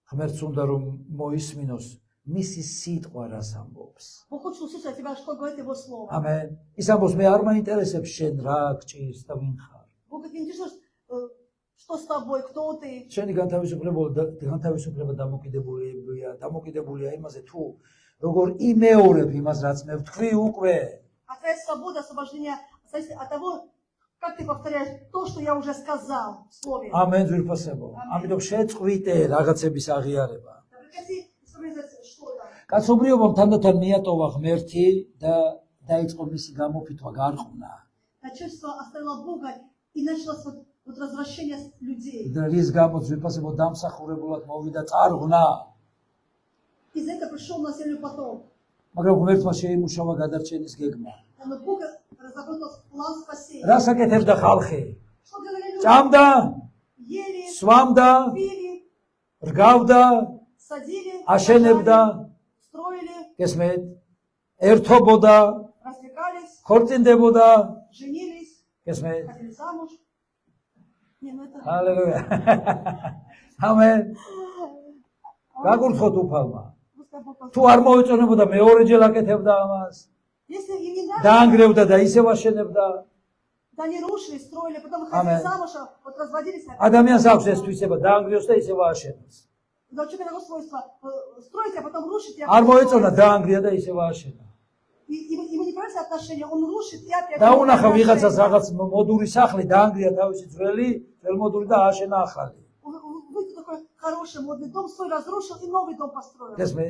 ღმერთს უნდა რომ მოისმინოს მისი სიტყვა რას ამბობს. Бог хочет услышать от тебя, что говорит Его Слово. ამენ. ის ამბობს მე არ მაინტერესებს შენ რა გჭირს და ვინ ხარ. Бог говорит, не интересует, что с тобой, кто ты. შენი განთავისუფლება დამოკიდებულია იმაზე თუ როგორ იმეორებ იმას რაც მე ვთქვი უკვე. А твоя свобода, освобождение зависит от того, как ты повторяешь то, что я уже сказал в Слове. ამენ ძვირფასებო. ამიტომ შეწყვიტე რაღაცების აღიარება. Да прекрати исповедовать что-то. კაცობრიობამ თანდათან მიატოვა ღმერთი და დაიწყო მისი გამოფიტვა გარყვნა. Человечество оставило Бога и началось вот развращение людей. და რის გამოც ძვირფასებო დამსახურებულად მოვიდა წარღვნა. Из-за этого пришел на землю потоп. მაგრამ ღმერთმა შეიმუშავა გადარჩენის გეგმა. Но Бог разработал план спасения. რას აკეთებდა ხალხი? Что делали люди? ჭამდა, Ели, სვამდა, пили, რგავდა, садили, აშენებდა, строили, გესმეთ? ერთობოდა, развлекались, ქორწინდებოდა, женились, გესმეთ? ходили замуж. Не, ну это... ჰალელუია. ამენ. გაგურთხოთ უფალმა. Пускай Бог თუ არ მოეწონებოდა მეორეჯერ აკეთებდა ამას. Если им не нравится, დაანგრევდა და ისევ აშენებდა. да они рушили, строили, потом Аминь. выходили замуж, а вот разводились. ადამიანს აქვს ეს თვისება, დაანგრევს და ისევ აშენებს. Да, у человека такое свойство строить, а потом рушить. И არ опять მოეწონა, строить. დაანგრია და ისევ აშენა. И ему не нравятся отношения, он рушит и опять. დაუნახა отношения. ვიღაცას რაღაც მოდური სახლი, დაანგრია თავისი ძველი და აშენა ახალი. Выйти такой хороший модный дом, свой разрушил и новый дом построил. გესმე?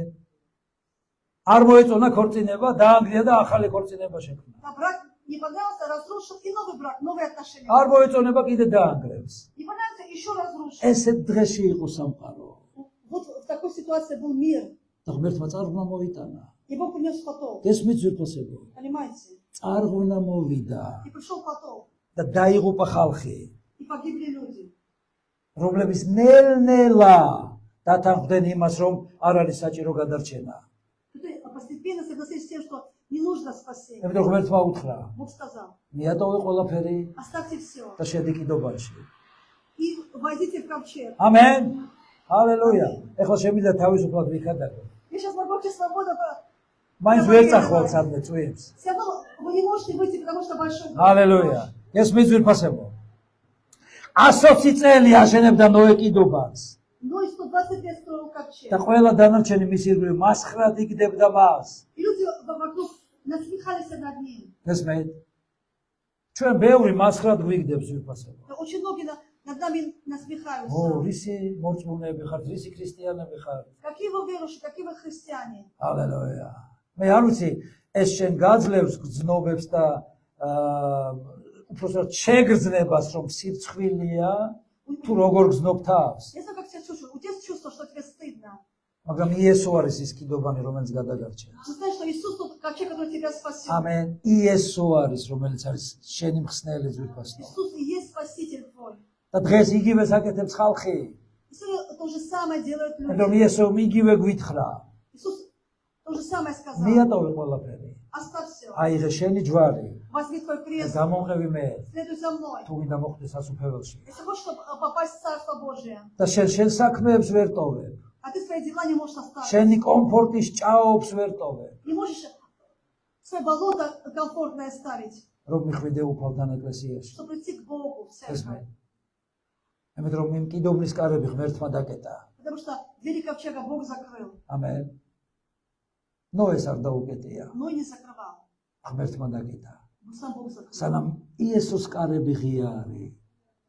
არ მოეწონა ქორწინება, დაანგრია და ახალი ქორწინება შექმნა. А брак не понравился, разрушил и новый брак, новые отношения. არ მოეწონება კიდე დაანგრევს. Не понравился, еще разрушил. ესეთ დღეში იყო სამყარო. Вот в такой ситуации был мир. და ღმერთმა წარღვნა მოვიტანა. И Бог принес потоп. გესმით ძვირფასებო? Понимаете? წარღვნა მოვიდა И пришел потоп. და დაიღუპა ხალხი, И погибли люди. რომლებიც ნელ-ნელა დათანხმდნენ იმას, რომ არ არის საჭირო გადარჩენა. Которые постепенно согласились с тем, что не нужно спасение. იმიტომ ღმერთმა უთხრა, Бог сказал, მიატოვე ყველაფერი оставьте все და შედი კიდობაში. и войдите в ковчег. ამენ. ჰალელუია. ეხლა შემიძლია თავისუფლად ვიქადაგო. Я сейчас могу быть свобода. მაინც ვერ წახვალ სადმე წვიმს. Все равно вы не можете выйти, потому что большой дом. ჰალელუია. ეს მიძვირფასებო. 120 წელი აშენებდა ნოე კიდობას. Но и 120 лет строил ковчег. და ყველა დანარჩენი მისი ირგვლივ მასხრად იგდებდა მას. И люди вокруг насмехались над ним. გესმით? ჩვენ ბევრი მასხრად გვიგდებს ვიფასებო. Очень многие над нами насмехаются. რისი მორწმუნეები ხართ, რისი ქრისტიანები ხართ? Какие вы верующие, какие вы христиане. ჰალელუია. მე არ ვიცი, ეს შენ გაძლევს გრძნობებს და უბრალოდ შეგრძნებას, რომ სირცხვილია, თუ როგორ გრძნობ თავს. Я знаю, как себя чувствую. У тебя чувство, что тебе стыдно. მაგრამ იესო არის ის კიდობანი, რომელიც გადაგარჩენს. Ты знаешь, что Иисус тот ковчег, который тебя спасет. ამენ. იესო არის, რომელიც არის შენი მხსნელი ძვირფასო. Иисус и есть Спаситель твой. და დღეს იგივე საკეთებს ხალხი. И сегодня то же самое делают რომ люди. იესო იგივე გვითხრა. Иисус то же самое сказал. მიატოვე ყველაფერი. Оставь все. აიღე შენი ჯვარი Возьми твой და крест. გამონყევი მე. Следуй за мной. თუ მინდა მოხვდეს სასუფეველში. Если хочешь попасть в Царство Божие, და შენ საქმეებს ვერ ტოვებ. а ты свои дела не можешь оставить. შენი კომფორტის ჭაობს ვერ ტოვებ. Не можешь свое болото комфортное ставить, რომ მიხვიდე უფალთან ეკლესიაში. чтобы прийти к Богу в ესმე. церковь. ამიტომ რომ იმ კიდობლის კარები ღმერთმა დაკეტა. Потому что двери ковчега Бог закрыл, ამენ. ნოეს არ დაუკეტია. но и не закрывал. ღმერთმა დაკეტა. Сам Бог закрыл. სანამ იესოს კარები ღია არის.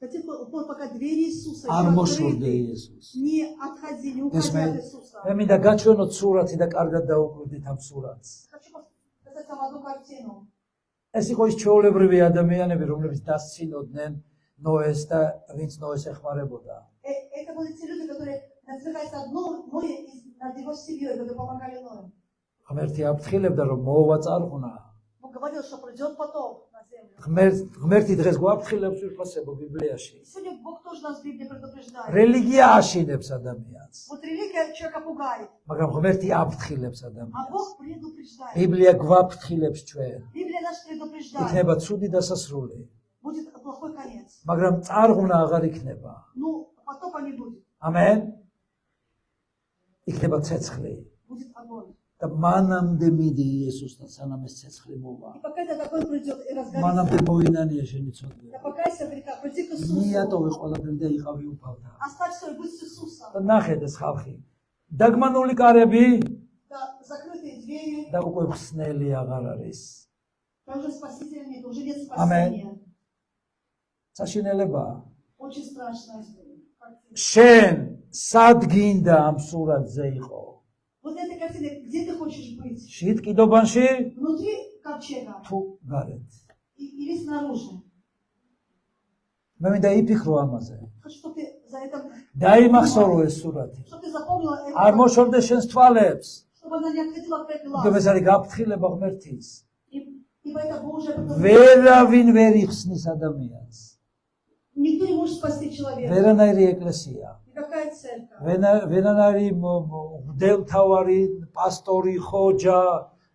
До тех пор, пока двери Иисуса არ еще მოშორდე открыты, იესოს. не отходи, не уходи ესმე. от Иисуса. მე მინდა გაჩვენოთ სურათი და კარგად დაუკვირდით ამ სურათს. Хочу показать вам одну картину. ეს იყო ის ჩვეულებრივი ადამიანები, რომლებიც დასცინოდნენ ნოეს და ვინც ნოეს ეხმარებოდა. Это были те люди, которые Насмехается одно море над его семьей, когда помогали Ною. ღმერთი აფრთხილებდა რომ მოვა წარღვნა. Бог говорил, что придет потоп на землю. ღმერთი დღეს გვაფრთხილებს ვირფასებო ბიბლიაში. Сегодня Бог тоже нас в Библии предупреждает. რელიგია აშინებს ადამიანს, Вот религия человека пугает, მაგრამ ღმერთი აფრთხილებს а ადამიანს. Бог предупреждает. ბიბლია გვაფრთხილებს ჩვენ. Библия нас предупреждает. იქნება ცუდი დასასრული, Будет плохой конец. მაგრამ წარღვნა აღარ იქნება. Ну, потопа не будет. ამენ. იქნება ცეცხლი. Будет огонь. და მანამდე მიდი იესოსთან სანამ ეს ცეცხლი მოვა. И пока этот огонь придет и разгорится, მანამდე მოინანია შენი ცოდვა. да покайся в грехах, приди к Иисусу. მიატოვე ყველაფერი და იყავი უფალთან. Оставь все и будь с Иисусом. და ნახეთ ეს ხალხი. დაგმანული კარები Да, закрытые двери, და უკვე ხსნელი აღარ არის. там уже спасителя нет, уже нет Аминь. спасения. საშინელებაა. Очень страшная картина. შენ სად გინდა ამ სურათზე იყო? Вот эта картина, где ты хочешь быть? შით კიდობანში Внутри ковчега თუ გარეთ? или снаружи? მე მინდა იფიქრო ამაზე. Хочу, чтобы ты за это, დაიმახსოვრო ეს სურათი. чтобы ты запомнила это, არ მოშორდეს შენს თვალებს. чтобы она не ответила твои глаза. იმიტომ ეს არის გაფრთხილება ღმერთის. Ибо это Божье предупреждение. ვერავინ ვერ იხსნის ადამიანს. Никто не может спасти человека. ვერანაირი ეკლესია. Никакая церковь. ვერანაირი მღვდელმთავარი, პასტორი, ხოჯა,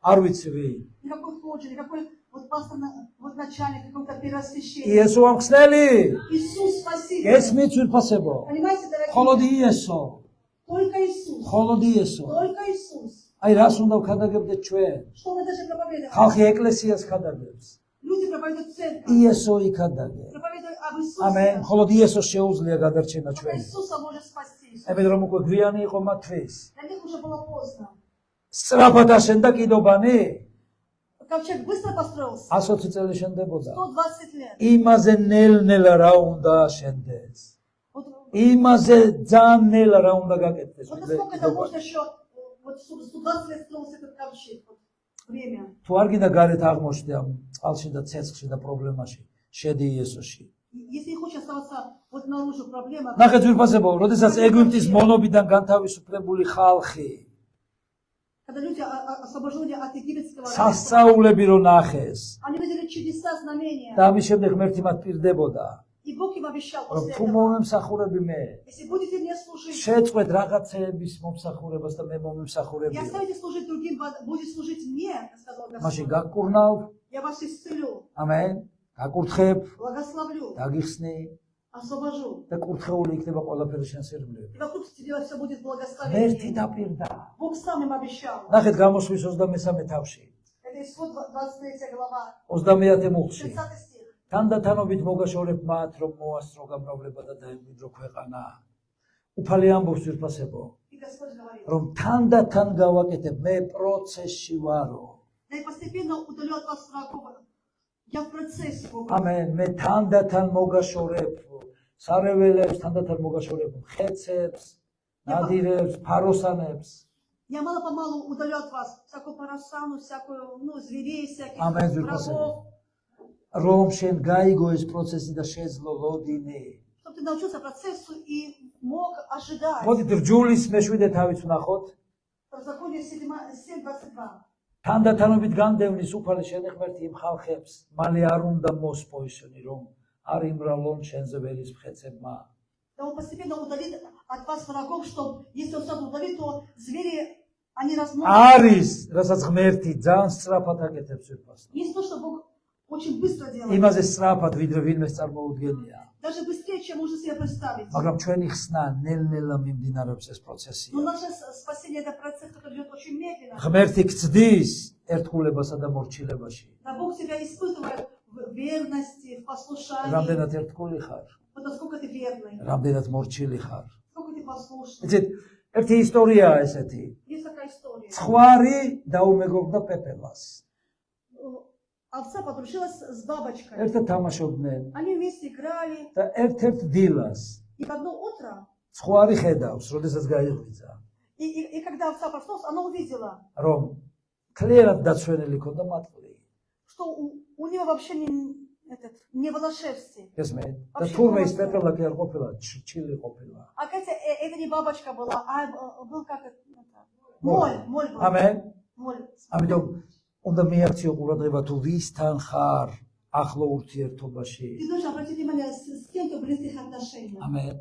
არ ვიცი ვინ. Никакой ходжа, никакой вот пастор, вот начальник, какой-то первосвященник. იესო ამხსნელი. Иисус спаситель. ესმით ვირფასებო. Понимаете, дорогие? მხოლოდ იესო. Только Иисус. მხოლოდ იესო. Только Иисус. აი რას უნდა ვქადაგებდეთ ჩვენ? Что мы даже проповедуем? ხალხი ეკლესიას ხადაგებს. Люди проповедуют церковь. იესო იქადაგე. Проповедуют об Иисусе. ამენ. მხოლოდ იესოს შეუძლია გადარჩენა Только ჩვენი. Иисуса может спасти. ამიტომ რომ უკვე გვიანი იყო მათთვის. Для них уже было поздно. სწრაფად აშენდა კიდობანი. Ковчег быстро построился. 120 წელი შენდებოდა. 120 лет. იმაზე ნელ-ნელა რა უნდა აშენდეს. Вот, იმაზე ძალიან ნელა რა უნდა გაკეთდეს. вот насколько это можно еще, вот 120 лет строился этот ковчег. Вот, время. თუ არ გინდა გარეთ აღმოჩნდე ამ წყალში და ცეცხლში და პრობლემაში, შედი იესოში. Если не хочешь оставаться вот наружу проблема, ნახეთ ვირფასებო, როდესაც ეგვიპტის მონობიდან განთავისუფლებული ხალხი когда люди освобождены от египетского рабства, სასწაულები რო ნახეს они видели чудеса, знамения. და ამის შემდეგ ღმერთი მათ პირდებოდა, И Бог им обещал რომ после თუ этого, მომემსახურები მე, если будете мне служить, შეწყვეთ რაღაცეების მომსახურებას და მე и მომემსახურებია. оставите служить другим, будете служить мне, сказал მაშინ Господь. გაკურნავ, Я вас исцелю, ამენ, გაკურთხებ, благословлю, დაგიხსნი освобожу. და კურთხეული იქნება ყველაფერი შენს ირგვლივ. И вокруг тебя все будет ღმერთი благословение. დაპირდა. Бог сам им обещал. ნახეთ გამოსვლის 23 თავში, Это исход 23 глава, 30 მუხლში. 30 стих. თანდათანობით მოგაშორებ მათ, რომ მოასწრო გამრავლება და დაემკვიდრო ქვეყანა. უფალი ამბობს ვირფასებო, И Господь говорит, რომ თანდათან გავაკეთებ, მე პროცესში ვარო. да и постепенно удалю от вас врагов. Я в процессе, Бог. ამენ, მე თანდათან მოგაშორებ სარეველებს, თანდათან მოგაშორებ ხეცებს, ნადირებს, ფაროსანებს. Я мало-помалу удалю от вас всякую парасану, всякую, ну, зверей, всяких Аминь, врагов, რომ შენ გაიგო ეს პროცესი და შეძლო ლოდინი. чтобы ты научился процессу и мог ожидать. მოდით რჯულის მეშვიდე თავით ვნახოთ. Второзаконие 7:22. თანდათანობით განდევნის უფალი შენი ღმერთი იმ ხალხებს, მალე არ უნდა მოსპო ისინი, რომ არ იმრავლონ შენზე ვერის მხეცებმა. Да он постепенно удалит от вас врагов, что если он сразу удалит, то звери, они размножатся. არის, რასაც ღმერთი ძალიან სწრაფად აკეთებს ვირფას. Есть то, что Бог очень быстро делает. იმაზე სწრაფად ვიდრე ვინმეს წარმოუდგენია. Даже быстрее, чем можно себе представить. მაგრამ ჩვენი ხსნა ნელ-ნელა მიმდინარეობს ეს პროცესია. Но наше спасение это процесс, который идет очень медленно. ღმერთი გწდის ერთგულებასა და მორჩილებაში. Да Бог тебя испытывает в верности, в послушании. რამდენად ერთგული ხარ, Вот насколько ты верный, რამდენად მორჩილი ხარ. насколько ты послушный. იცით, ერთი ისტორიაა ესეთი. Есть такая история. ცხვარი დაუმეგობრდა პეპელას. Овца подружилась с бабочкой. ერთად თამაშობდნენ Они вместе играли. და ერთ-ერთ დილას И в одно утро, ცხვარი ხედავს, როდესაც გაიღვიძა, и когда овца проснулась, она увидела, რომ კლერად დაცვენილი ქონდა მატყლი. что у нее вообще не было шерсти. გესმით? და თურმე ის პეპელაკი არ ყოფილა, ჩილი ყოფილა. Оказывается, это не бабочка была, а был как это, моль был. ამენ. Моль. ამიტომ უნდა მიაქციო ყურადღება თუ ვისთან ხარ ახლო ურთიერთობაში. Ты должен обратить внимание, с кем ты в близких отношениях. ამენ.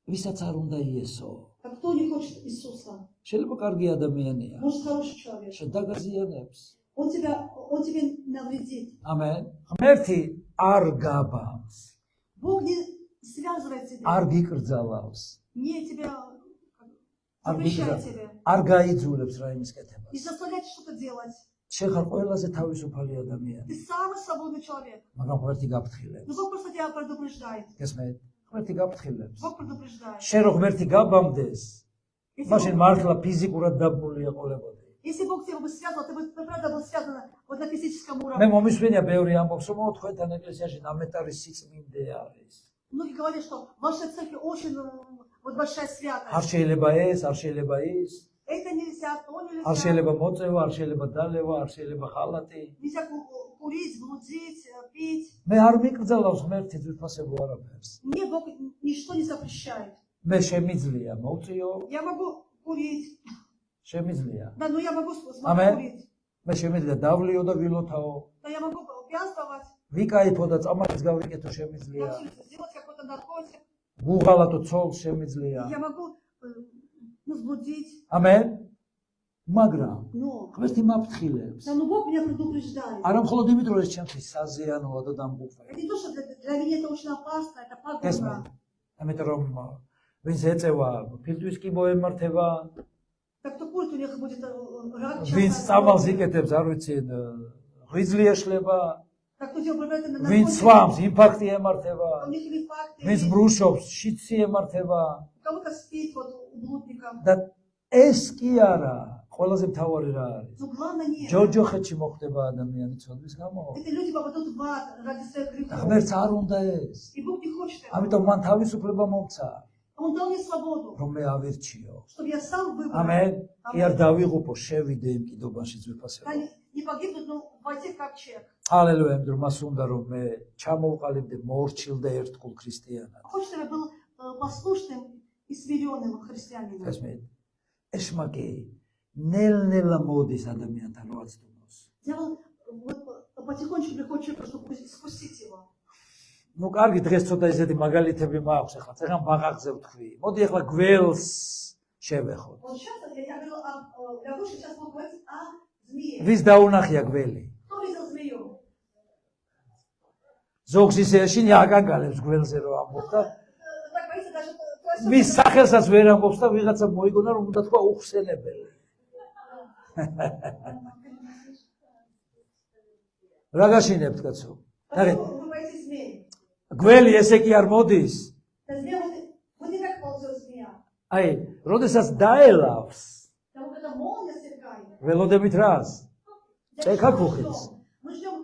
ვისაც არ უნდა იესო. А кто не хочет Иисуса? შეიძლება კარგი ადამიანია. Может, хороший человек. შედაგაზიანებს. Он тебе навредит. ამენ. ღმერთი არ გაბამს. Бог не связывает тебя, არ გიკრძალავს. не тебя არ запрещает тебе, არ გაიძულებს რაიმის კეთებას. не заставляет что-то делать. შენ ხარ ყველაზე თავისუფალი ადამიანი, Ты самый свободный человек. მაგრამ ღმერთი გაფრთხილებს. Но Бог просто тебя предупреждает. გესმით? ღმერთი გაფრთხილებს. Бог предупреждает. შენ რო ღმერთი გაბამდეს, Если მაშინ Бог- მართლა ფიზიკურად დაბმულია ყოლებოდი. Если Бог тебя бы связал, ты бы правда был связан вот на физическом მე уровне. მომისმენია ბევრი ამბობს, რომ თქვენთან ეკლესიაში ნამეტარი სიწმინდე არის. Многие говорят, что в вашей церкви очень вот большая არ святость. შეიძლება ეს, არ შეიძლება ის, Это нельзя, то არ нельзя. შეიძლება მოწევა, არ შეიძლება დალევა, არ შეიძლება ხალატი. Нельзя курить, блудить, пить. მე არ მიკრძალავს ღმერთი ძვირფასებო არაფერს. Мне Бог ничто не запрещает. მე შემიძლია მოვწიო, Я могу курить. შემიძლია. Да, но я могу Аминь. курить. მე შემიძლია დავლიო და ვილოთაო. Да, я могу пьянствовать. ვიკაიფო და წამალიც გავიკეთო შემიძლია. Сделать какой-то наркотик. გუღალატო ცოლს შემიძლია. Я могу возбудить. ამენ. მაგრამ Но, ღმერთი მაფრთხილებს. да, но Бог меня предупреждает. არა მხოლოდ იმიტომ რომ ეს ჩემთვის საზიანოა და დამღუპვია. Это не то, что для меня это очень опасно, это გესმე? пагубно. ამიტომ რომ ვინც ეწევა ფილტვის კი მოემართება, Так кто курит, у них будет рак ვინც часто. წამალს იკეთებს, არ ვიცი, ღვიძლი ეშლება, Так кто делает на ვინც სვამს, ინფარქტი ემართება, у них инфаркты, ვინც ბრუშობს, შიცი ემართება у кого-то спит, вот у блудников. და ეს კი არა, ყველაზე მთავარი რა არის. Но главное нет. ჯოჯოხეთში მოხდება ადამიანი ცოდვის გამო. Эти люди попадут в ад ради своих грехов. ღმერთს არ უნდა ეს. И Бог не хочет этого. ამიტომ მან თავისუფლება მომცა, Он дал мне свободу, რომ მე ავირჩიო. чтобы я сам выбрал. ამენ. კი არ დავიღუპო, შევიდე იმ კიდობაში Да, ძვირფასება. не погибнуть, но войти в ковчег. ჰალელუია, იმიტომ მას უნდა რომ მე ჩამოვყალიბდე მორჩილდე ერთგულ ქრისტიანად. Хочет, чтобы я был послушным и смиренным христианином. გასმით? ეშმაკი ნელ-ნელა მოდის ადამიანთან როაცდუნოს. Дьявол вот потихонечку приходит человек, чтобы искусить его. ნუ კარგი, დღეს цота ისეთი მაგალითები მაქვს ახლა. ეხლა ბაღაღზე ვთქვი. მოდი ახლა გველს შევეხოთ. Вот сейчас я говорю, я лучше сейчас могу говорить о змее. ვის დაუნახია გველი? Кто видел змею? ზოგს ისე ეშინი აკანგალებს გველზე რო ამბობს და Так боится даже то მის სახელსაც ვერ ამბობს და ვიღაცა მოიგონა რომ უნდა თქვა უხსენებელი. რა გაშინებთ კაცო? Почему вы боитесь змеи? გველი ესე კი არ მოდის. Да змея вот не так ползет змея. აი, როდესაც დაელავს Там вот эта молния сверкает. ველოდებით რას? Я Чайка что кухнет. ждем? Мы ждем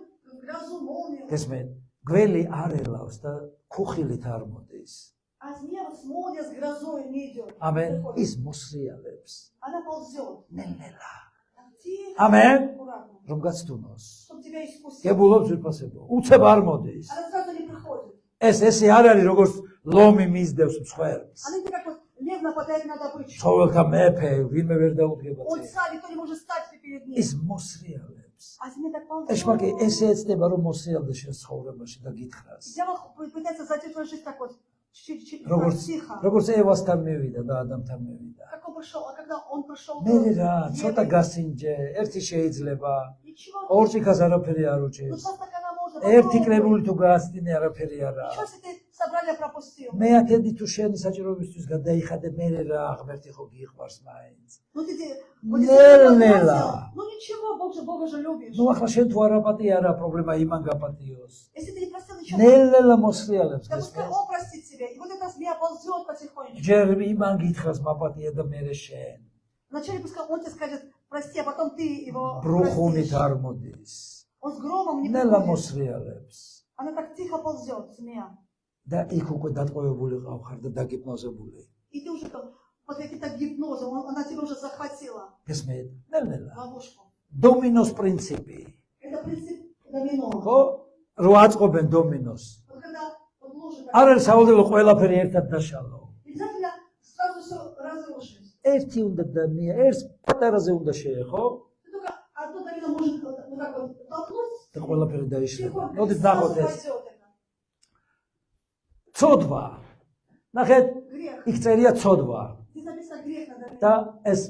грозу, молнию. გესმენ? გველი არ ელავს და ქუხილით არ მოდის. А змея вот с молнией, с грозой не идет. ამენ Приходит. ის მოსრიალებს. Она ползет. ნელ-ნელა. Так тихо, Аминь. аккуратно, რომ გაცდუნოს. чтобы тебя искусить. გებულობს ვიფასებო. უცებ არ მოდის. Она сразу не приходит. ესე არ არის როგორც ლომი მისდევს მსხვერპლს. Она не как вот лев нападает на добычу. ცხოველთა მეფე ვინმე ვერ დაუდგება Он წინ. сам, никто не может стать перед ним. ის მოსრიალებს. А змея так ползет. ეშმაკი ესე ეცდება რომ მოსრიალდეს შენ ცხოვრებაში და გითხრას. Дьявол пытается зайти в твою жизнь так вот, როგორც тихо. როგორც ევასთან მივიდა და адамთან მივიდა. Как он пришел, а когда он пришел, მე რა, ცოტა გასინჯე, ერთი შეიძლება, ничего, ორ ჭიქას არაფერი არ ну უჭირს. два стакана можно, ერთი попробуй. კრებული თუ გაასწინე არაფერი არა. Ничего, если ты собрание пропустил. მეათედი თუ შენი საჭიროებისთვის გადაიხადე, მე რა ღმერთი ხო გიყვარს მაინც. Ну ты ნელ-ნელა. ну ничего, Бога же любишь. ნუ ახლა შენ თუ არ აპატი არა პრობლემა იმან გაპატიოს. Если ты не простил ничего, ნელ-ნელა მოსრიალებს да пускай გესმის? он простит тебя. И вот эта змея ползет потихонечку. ჯერ იმან გითხრას მაპატია და მე შენ. Вначале пускай он тебе скажет прости, а потом ты его ბრუხუნით простишь. არ მოდის. Он с громом не ნელა приходит. მოსრიალებს. Она так тихо ползет, змея. და იქ უკვე დატყვევებული ყავ და დაგიპნოზებული. И ты уже там под каким-то гипнозом, она тебя уже захватила გესმით? ნელ-ნელა. в ловушку. დომინოს პრინციპი. Это принцип домино. ხო? რო აწყობენ დომინოს. Вот когда вот ложит, არ არის სავალდებულო ყველაფერი ერთად დაშალო. обязательно сразу все разрушить. ერთი უნდა და ერთს პატარაზე უნდა შეეხო Ты только одно домино может вот так вот толкнуть, და ყველაფერი დაიშალა. тихо, მოდით сразу ნახოთ ეს. пойдет это. ცოდვა. ნახეთ, Грех. იქ წერია ცოდვა Здесь написано грех на домино. და ეს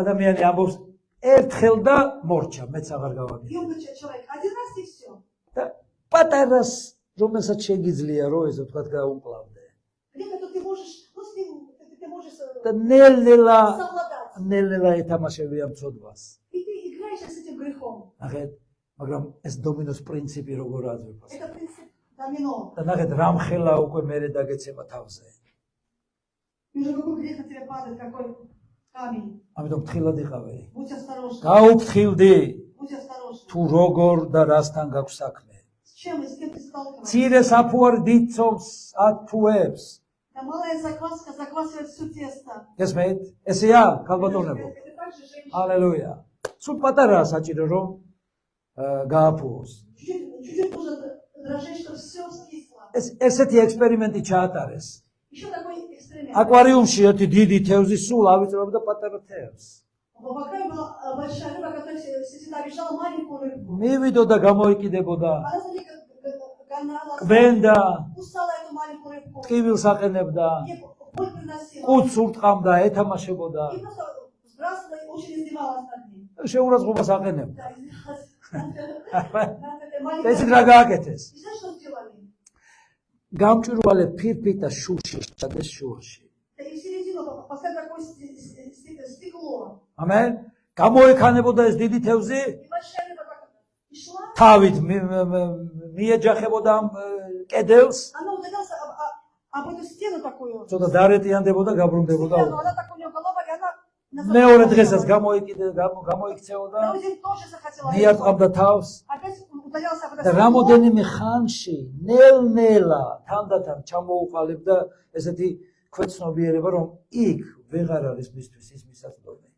ადამიანი ამბობს ერთხელ და მორჩა, მეც აღარ გავაგე. И он человек один раз и все. და პატარას რომელსაც შეგიძლია რო ესე ვთქვათ გაუმკლავდე. Грех это ты можешь, ну с ним ты можешь და ნელ-ნელა совладать. ეთამაშებია ცოდვას. И ты играешь с этим грехом. ნახეთ, მაგრამ ეს დომინოს პრინციპი როგორ აზრებას. Это принцип домино. და ნახეთ, რამხელა უკვე მერე დაგეცემა თავზე. И уже какой грех на тебя падает, какой камень. ამიტომ თხილად იყავე. Будь осторожен. გაუფრთხილდი Будь осторожен. თუ როგორ და რასთან გაქვს საქმე. С чем и с кем ты сталкиваешься? ცირე საფუარი დიდ ცობს ათფუებს. Да малая закваска заквасывает все тесто. გესმით? ესეა, ქალბატონებო. Это также женщина. ალელუია. სულ პატარაა საჭირო რომ გააფუოს. Чуть-чуть нужно дрожжей, чтобы все скисло. ესეთი ექსპერიმენტი ჩაატარეს. Еще такой эксперимент. აკვარიუმში ერთი დიდი თევზი სულ ავიწრობდა პატარა თევზს. В аквариуме была большая рыба, которая всегда обижала маленькую рыбку. მივიდოდა გამოიკიდებოდა, Она за ней гнала, კვენდა, кусала эту маленькую рыбку. ტკივილს აყენებდა, Ей боль приносила. ყუთს ურტყამდა, ეთამაშებოდა, И просто сбрасывала и очень издевалась над ней. შეურაცხყოფას აყენებდა. Да, издевалась над этой маленькой ეს რა გააკეთეს? И знаешь, что сделали? გამჭვირვალე ფირფიტა შურში ჩადეს შურში. И в середину поставили такое стекло. ამენ? გამოექანებოდა ეს დიდი თევზი, И большая рыба так и шла. თავით მიეჯახებოდა ამ კედელს, Она ударялась об эту стену такую. ცოტა დარეტიანდებოდა, გაბრუნდებოდა. Стену, она так у нее голова, и она... მეორე დღესაც გამოიქცეოდა, Второй день тоже захотела. მიარტყამდა თავს. Опять ударялась об это და стекло. რამოდენიმე ხანში ნელ-ნელა თანდათან ჩამოუყალიბდა ესეთი ქვეცნობიერება, რომ იქ ვეღარ არის მისთვის ის მისაწვდომი.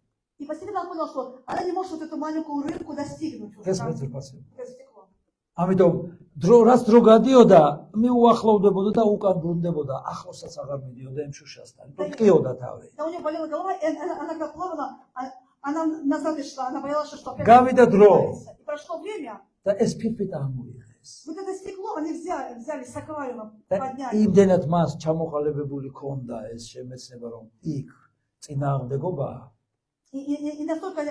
И постепенно он понял, что она не может вот эту маленькую рыбку достигнуть. уже, ეს там, მეძრფასი. это стекло. ამიტომ რაც დრო გადიოდა, მიუახლოვდებოდა და უკან ბრუნდებოდა, ახლოსაც აღარ მიდიოდა იმ შუშასთან. ტკიოდა თავი. Да у нее болела голова, и она как плавала, она назад и шла, она боялась, что опять... Гавида дро. И прошло время, და ეს ფირფიტა ამოიღეს. вот это стекло они взяли с аквариума, და подняли. იმდენად მას ჩამოყალიბებული ქონდა ეს შემეცნება, რომ იქ წინააღმდეგობაა. И настолько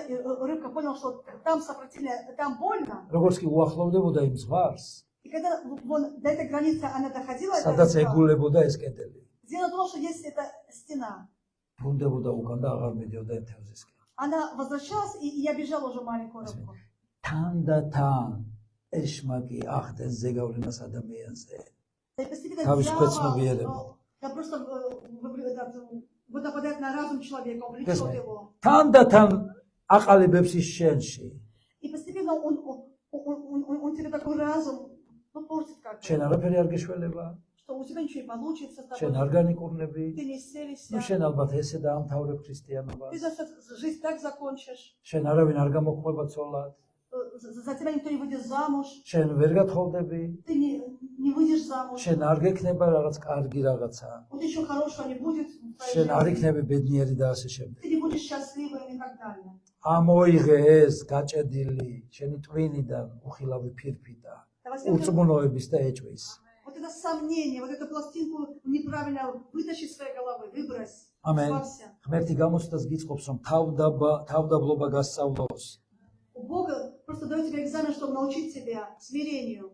рыбка понял, что там сопротивление, там больно. როგორც კი უახლოვდებოდა იმ ზღვარს, И когда вон до этой границы она доходила, эта სადაც рыбка, ეგულებოდა ეს კედელი. дело в том, что есть эта стена. ბრუნდებოდა უკან და აღარ მიდიოდა იმ თევზისკენ. Она возвращалась и обижала уже маленькую рыбку. თანდათან ეშმაკი ახდენს ზეგავლენას ადამიანზე. И постепенно Там же дьявол, спецмобилия. да просто вот нападает на разум человека, он влечет его. თანდათან აყალიბებს ის შენში. И постепенно он тебе такой разум, ну, портит как-то. შენ არაფერი არ გეშველება, Что у тебя ничего не получится с შენ тобой. არ განიკურნები, Ты не исцелишься. ну შენ ალბათ ესე დაამთავრებ ქრისტიანობას. Ты жизнь так закончишь. შენ არავინ არ გამოგხვება ცოლად, За тебя никто не выйдет замуж. შენ ვერ გათხოვდები, Ты не выйдешь замуж. შენ არ გექნება რაღაც კარგი რაღაცა, Вот ничего хорошего не будет. в твоей შენ არ жизни. იქნები ბედნიერი და ასე შემდეგ. Ты не будешь счастливым и так далее. ამოიღე ეს გაჭედილი შენი ტვინიდან უხილავი ფირფიტა ურწმუნოების და ეჭვის. Вот это сомнение, вот эту пластинку неправильно вытащи из своей головы, выбрось. ამენ. Избавься. ღმერთი გამოცდას გიწყობს, რომ თავდაბლობა გასწავლოს. У Бога просто дает тебе экзамен, чтобы научить тебя смирению.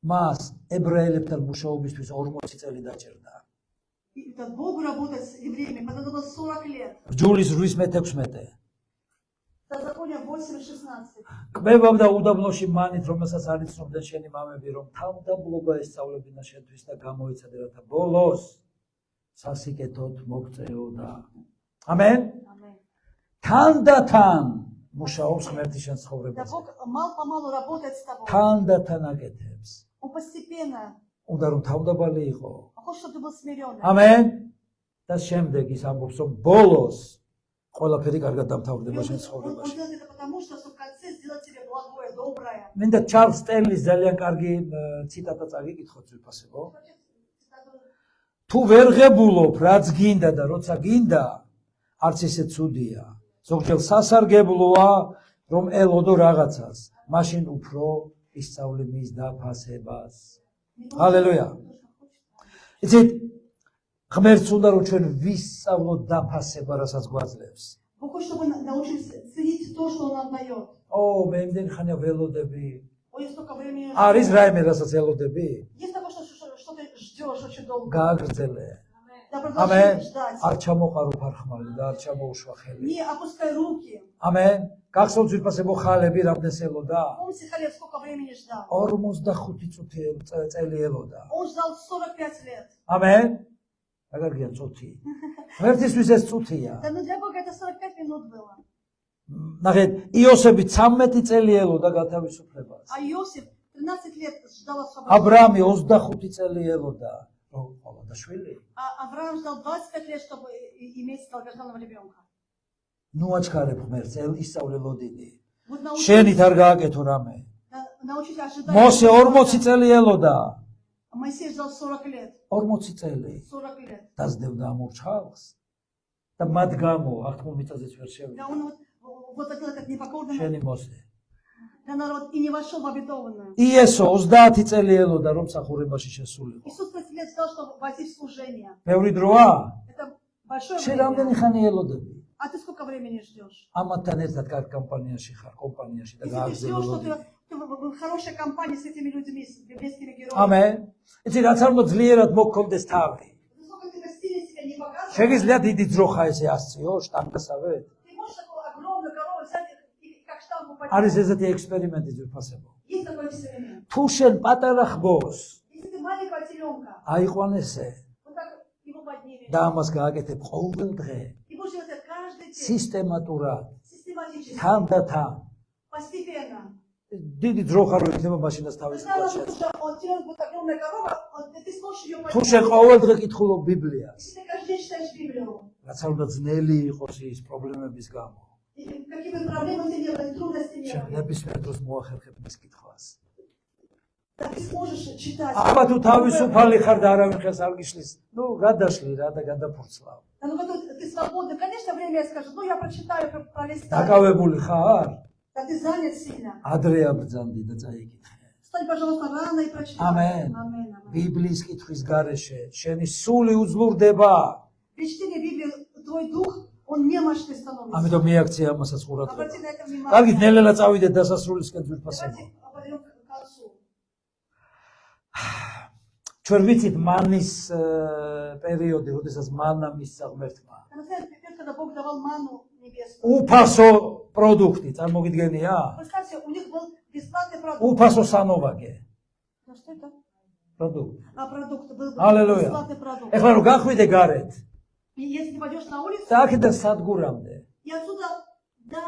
მას ებრაელებთან მუშაობისთვის 40 წელი დაჭერდა. И это Богу работать с евреями, понадобилось 40 лет. ჯულის 8-16. Второзаконие 8:16. კმებავდა უდაბნოში მანით, რომელსაც არ იცნობდნენ შენი მამები, რომ თავდაბლობა ესწავლებინა შენთვის და გამოიცადე, რათა ბოლოს სასიკეთოდ მოგწეოდა. ამენ. Аминь. თანდათან მუშაობს ღმერთი შენ Да ცხოვრებაზე. Бог мало-помалу работает с тобой. თანდათან აკეთებს. Он постепенно. უნდა რომ თავდაბალი იყო. Он хочет, чтобы ты был смиренным. ამენ. და შემდეგ ის ამბობს, რომ ბოლოს ყველაფერი კარგად И დამთავრდება შენ он ცხოვრებაში. делает это потому, что в конце сделать тебе благое, доброе. მინდა ჩარლს სტერლის ძალიან კარგი ციტატა წაგიკითხოთ ვიფასებო. თუ ვერ ღებულობ რაც გინდა და როცა გინდა არც ისე ცუდია. ზოგჯერ სასარგებლოა რომ ელოდო რაღაცას, მაშინ უფრო ისწავლე მის დაფასებას. ჰალელუია. იცით, ღმერთს უნდა რომ ჩვენ ვისწავლოთ დაფასება, რასაც გვაძლევს. Бог хочет, чтобы мы научились ценить то, что Он нам дает. ო, მე იმდენ ხანია ველოდები. Ой, я столько времени არის რაიმე, რასაც ელოდები? Есть такое, что ты ждешь очень долго. გააგრძელე. Да, ამენ. продолжай ждать. არ ჩამოყარო ფარხმალი და არ ჩამოუშვა ხელი. Не опускай руки. ამენ. გახსოვთ ვიფასებო ხალები რამდენს ელოდა? Помните, Халев сколько времени ждал? 45 წელი ელოდა. Он ждал 45 лет. ამენ. აგარგია წუთი. ღმერთისთვის ეს წუთია. Да, ну для Бога это 45 минут было. ნახეთ, იოსები 13 წელი ელოდა გათავისუფლებას. А Иосиф 13 лет ждал освобождения. აბრაამი 25 წელი ელოდა, რომ ყოლა და შვილი. А Авраам ждал 25 лет, чтобы иметь долгожданного ребенка. ნუ აჩქარებ ღმერთს, ისწავლე ლოდინი. Вот შენით არ გააკეთო რამე. научись ожидать. მოსე 40 წელი ელოდა. Моисей ждал 40 лет. 40 წელი. 40 лет. დაძდევდა ამორჩალს. და მათ გამო აღთქმულ მიწაზეც ვერ Да შევიდა. он вот это как непокорный შენი მოსე. да, народ и не вошел в обетованную. იესო 30 წელი ელოდა, რომ მსახურებაში შესულიყო. Иисус 30 лет ждал, чтобы войти в служение. ბევრი დროა? Это большое შენ რამდენი время. ხანი ელოდები? А ты сколько времени ждешь? ამათთან ერთად კარგ კომპანიაში ხარ, კომპანიაში და Если ты ждешь, что გააგრძელო. ты в хорошей компании с этими людьми, с библейскими героями. ამენ. იცი რაც არ უნდა ძლიერად მოგქონდეს თავი. Насколько ты в стиле себя не показываешь, შეგიძლია დიდი ძროხა ესე ასწიო, შტანგასავე? ты можешь такую огромную корову взять и как штангу არის поднять. ესეთი ექსპერიმენტი ძვირფასებო. Есть такой эксперимент. თუ შენ პატარა ხბოს Если ты маленького теленка, აიყვანესე вот так его поднимешь, და ამას გააკეთებ ყოველ დღე, и будешь делать это каждый день, სისტემატურად, систематически, თან და თან. постепенно. დიდი ძროხა რო იქნება მაშინაც თავის Когда კლასში. он теленок будет огромная корова, ты сможешь ее თუ შენ поднять. ყოველ დღე კითხულობ ბიბლიას, Если ты каждый день читаешь Библию, რაც არ უნდა ძნელი იყოს ის პრობლემების გამო, и какие бы проблемы у тебя не было, трудности не შენ было, ნებისმიერ დროს მოახერხებ მის კითხვას. да ты сможешь читать. აბა თუ თავისუფალი ხარ და არავინ ხელს არ გიშლის, ნუ გადაშლი რა და გადაფურცლავ. Да, ну, когда ты свободный, конечно, время я скажу, ну, я прочитаю, пролистаю. დაკავებული ხარ? Да ты занят сильно. ადრე აბრძანდი და წაიკითხე. Встань, пожалуйста, рано и прочитай. Amen. Amen, amen. ბიბლიის კითხვის გარეშე შენი სული უძლურდება. При чтении Библии твой дух, он немощный становится. ამიტომ მიაქცია ამასაც ყურადღება. Обрати на это внимание. კარგით, ნელ-ნელა წავიდეთ დასასრულისკენ ძვირფასებო. Давайте подойдем к концу. ჩვენ ვიცით მანის პერიოდი, როდესაც მანა მისცა ღმერთმა. А вы знаете, теперь, когда Бог давал ману небесную, უფასო პროდუქტი, წარმოგიდგენია? представьте, у них был бесплатный продукт. უფასო სანოვაგე Ну, что это? პროდუქტი. А продукт был Аллилуйя. бесплатный продукт. ეხლა რომ გახვიდე გარეთ И если ты пойдешь на улицу, და აქედან სადგურამდე и отсюда до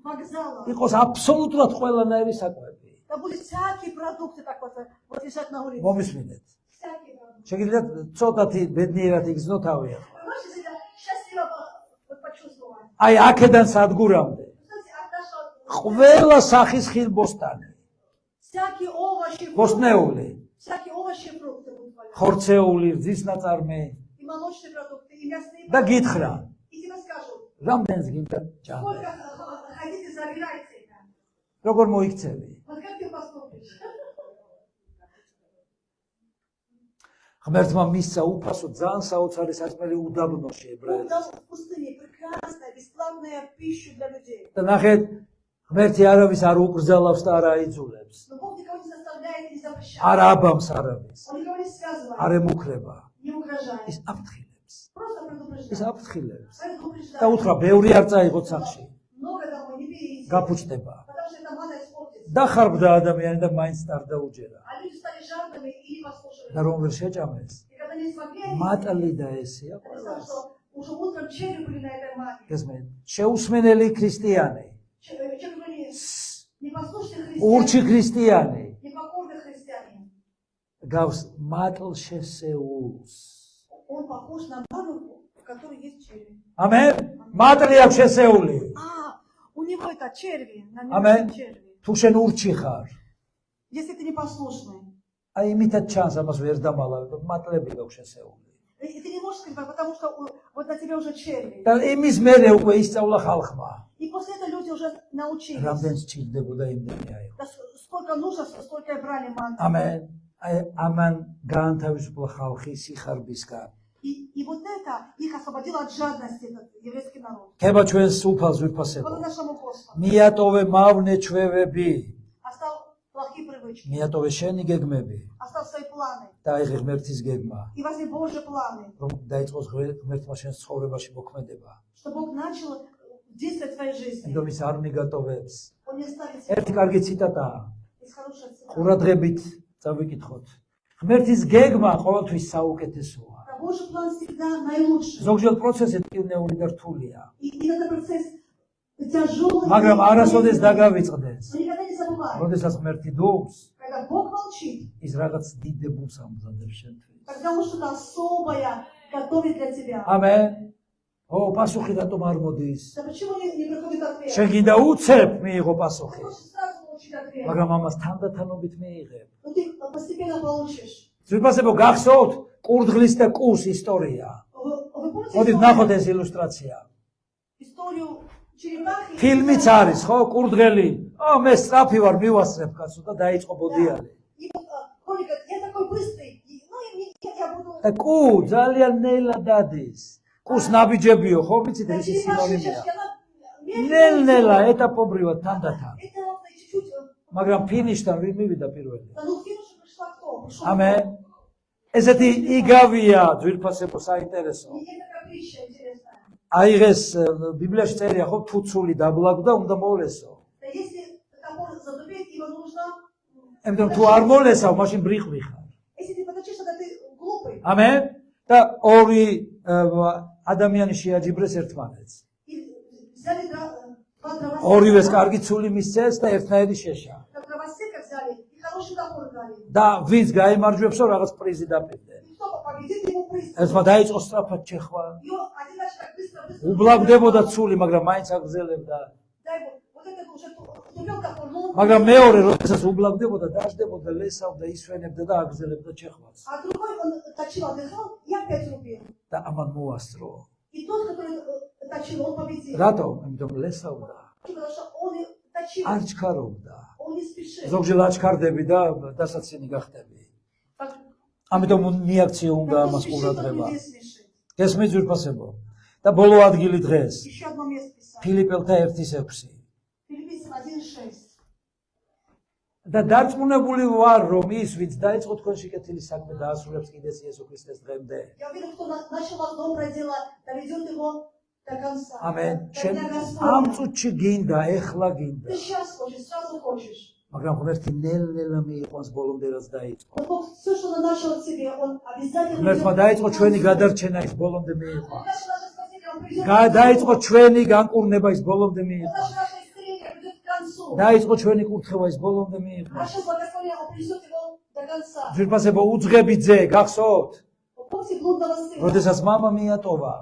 вокзала, იყოს აბსოლუტურად ყველანაირი საკვები. да будет всякие продукты так вот лежать на улице. მომისმინეთ. Всякие продукты. შეგიძლიათ ცოტათი ბედნიერად იგრძნო თავი ახლა. Вы можете себя счастливо вот почувствовать? აი აქედან სადგურამდე Знаете, от нашего... ყველა სახის ხილბოსტანი, Всякие овощи, фрукты, ბოსტნეული, всякие овощи и фрукты будут валяться. ხორცეული, რძის ნაწარმი И молочные продукты, и мясные და продукты. გითხრა, И тебе скажут, რამდენს გინდა ჭამე. сколько хотите, забирайте это. როგორ მოიქცევი? Вот как ты поступишь? ღმერთმა მისცა უფასო ძალიან საოცარი საჭმელი უდაბნოში Бог ებრაელს. дал в пустыне прекрасная, бесплатная пищу для людей. და ნახეთ, ღმერთი არავის არ უკრძალავს და არ აიძულებს. Но Бог никого не заставляет, не запрещает. არ აბამს არავის. Он никого не связывает, არ ემუქრება. не угрожает. ის აფრთხილებს. Просто ის предупреждает. აფრთხილებს. Предупреждает. და უთხრა, ბევრი არ წაიღოთ სახში. Много домой не берите. გაფუჭდება. Потому что эта мана испортится. დახარბდა ადამიანი და მაინც ტარდა უჯერა. А люди стали жадными и не послушали. და რომ ვერ შეჭამეს, И когда не смогли, они მატლი და ესია это значит, ყველას. что уже утром черви были на этой мане. გესმენთ? შეუსმენელი ქრისტიანი, Черви были непослушные ურჩი христиане, ქრისტიანი непокорные христиане. გავს მატლ შესეულს. Он похож на ману, которой есть черви. ამენ. მატლი აქვს შესეული. У него это черви, на Amen. нем черви. თუ შენ ურჩი ხარ, Если ты непослушный, აი იმითაც ჩანს ამას ვერ დამალავებ, მატლები გაქვს შესეული. и ты не можешь сказать, потому что вот на тебе уже черви. და იმის მერე უკვე ისწავლა ხალხმა. И после этого люди уже научились. რამდენს ჭირდებოდა იმდენი აიღო. Да сколько нужно, столько и брали манты. ამენ. აი ამან გაანთავისუფლა ხალხი სიხარბისგან. И вот это их освободило от жадности, этот еврейский народ. ქება ჩვენს უფალს ვიფასებო. Вот нашему Господу. მიატოვე მავნე ჩვევები, Оставил плохие привычки, მიატოვე შენი გეგმები оставил свои планы. და აიღე ღმერთის გეგმა, И возьми Божьи планы, რომ დაიწყოს ღმერთმა შენს ცხოვრებაში მოქმედება. чтобы Бог начал действовать в твоей жизни. იმიტომ ის არ მიგატოვებს. Он не ставит себя. ერთი კარგი ციტატაა. Есть хорошая цитата. ყურადღებით წავიკითხოთ. ღმერთის გეგმა ყოველთვის საუკეთესოა. Божий план всегда наилучший. ზოგჯერ პროცესი ტკივნეული და რთულია, И этот процесс тяжелый. მაგრამ არასოდეს დაგავიწყდეს. Но никогда не забывай, როდესაც ღმერთი დუმს, когда Бог молчит, ის რაღაც დიდებულს ამზადებს შენთვის. когда Он что-то особое готовит для тебя. ამენ. ო, პასუხი რატომ არ მოდის? Да почему не приходит ответ? შენ გინდა უცებ მიიღო პასუხი, Ты хочешь сразу получить ответ, მაგრამ ამას თანდათანობით მიიღებ. но ты постепенно получишь. ვიფასებო გახსოვთ კურდღლის და კუს ისტორია. Вы помните მოდით ნახოთ ეს ილუსტრაცია. историю черепахи? ფილმიც არის, ხო, კურდღელი. მე სწრაფი ვარ, მივასწრებ კაცო და დაიწყო ბოდიალი. И вот Коля говорит, я такой быстрый, ну и я буду... და კუ ძალიან ნელა დადის. კუს ნაბიჯებიო, ხო, ვიცით Да ეს черепашья სინონიმია. чашка, она ნელ-ნელა ეტაპობრივად თანდათან. Это чуть-чуть... მაგრამ ფინიშთან ვინ მივიდა პირველი? Да ну к финишу пришла кто? Пришел ამენ. ესეთი იგავია ძვირფასებო საინტერესო. И это как притча интересная. აიღეს ბიბლიაში წერია ხო თუ ცული დაბლაგდა უნდა მოვლესო. Да если топор задубеет, его нужно... ემდენ თუ არ მოვლესავ, მაშინ ბრიყვი ხარ. Если ты поточишь, тогда ты глупый. ამენ. და ორი ადამიანი შეაჯიბრეს ერთმანეთს. И взяли два дровосека. ორივეს კარგი ცული მისცეს და ერთნაირი შეშა. Как дровосека взяли и хороший топор дали. და ვინც გაიმარჯვებსო რაღაც პრიზი დაფერდა. И кто победит, ему приз. ერთმა დაიწყო სწრაფად ჩეხვა. И один начал так быстро. უბლაგდებოდა ცული, მაგრამ მაინც აგზელებდა. Дай Бог. Вот это уже тупел топор, но он... მაგრამ მეორე როდესაც უბლაგდებოდა, დაждდებოდა, ლესავდა, ისვენებდა და აგზელებდა ჩეხვას. А другой он точил, отдыхал и опять рубил. და ამან მოასწრო. И тот, который точил, он победил. რატომ? იმიტომ ლესავდა. Потому что он точил, არ ჩქარობდა. он не спешил. ზოგჯერ აჩქარდები და დასაცინი გახდები. Так, ამიტომ მიაქციო უნდა кто ამას спешит, тот ყურადღება. людей смешит. გესმის ძვირფასებო. და ბოლო ადგილი დღეს Еще одно место писал. ფილიპელთა 1:6. Филиппийцам 1:6. და დარწმუნებული ვარ, რომ ის, ვინც დაიწყო თქვენში კეთილი საქმე დაასრულებს კიდეც იესო ქრისტეს დღემდე. Я уверен, кто начал доброе дело, доведет его до конца. ამენ. До შენ дня ამ Господня. წუთში გინდა, ეხლა გინდა. Ты сейчас хочешь, сразу хочешь. მაგრამ ღმერთი ნელ-ნელა მიიყვანს болომდე რაც დაიწყო. Вот Бог все, что он начал в тебе, он обязательно... ღმერთმა დაიწყო ჩვენი გადარჩენა ის болომდე Он მიიყვანს. начал наше спасение, он придет... დაიწყო ჩვენი განკურნება ის боломდე Он მიიყვანს. начал наше исцеление, придет к концу. დაიწყო ჩვენი კურთხევა ის боломდე მიიყვანს. Наше благословение, он придет его до конца. ძვირფასებო უძღებიძე, გახსოვთ? Помните блудного сына? როდესაც მამა მიატოვა,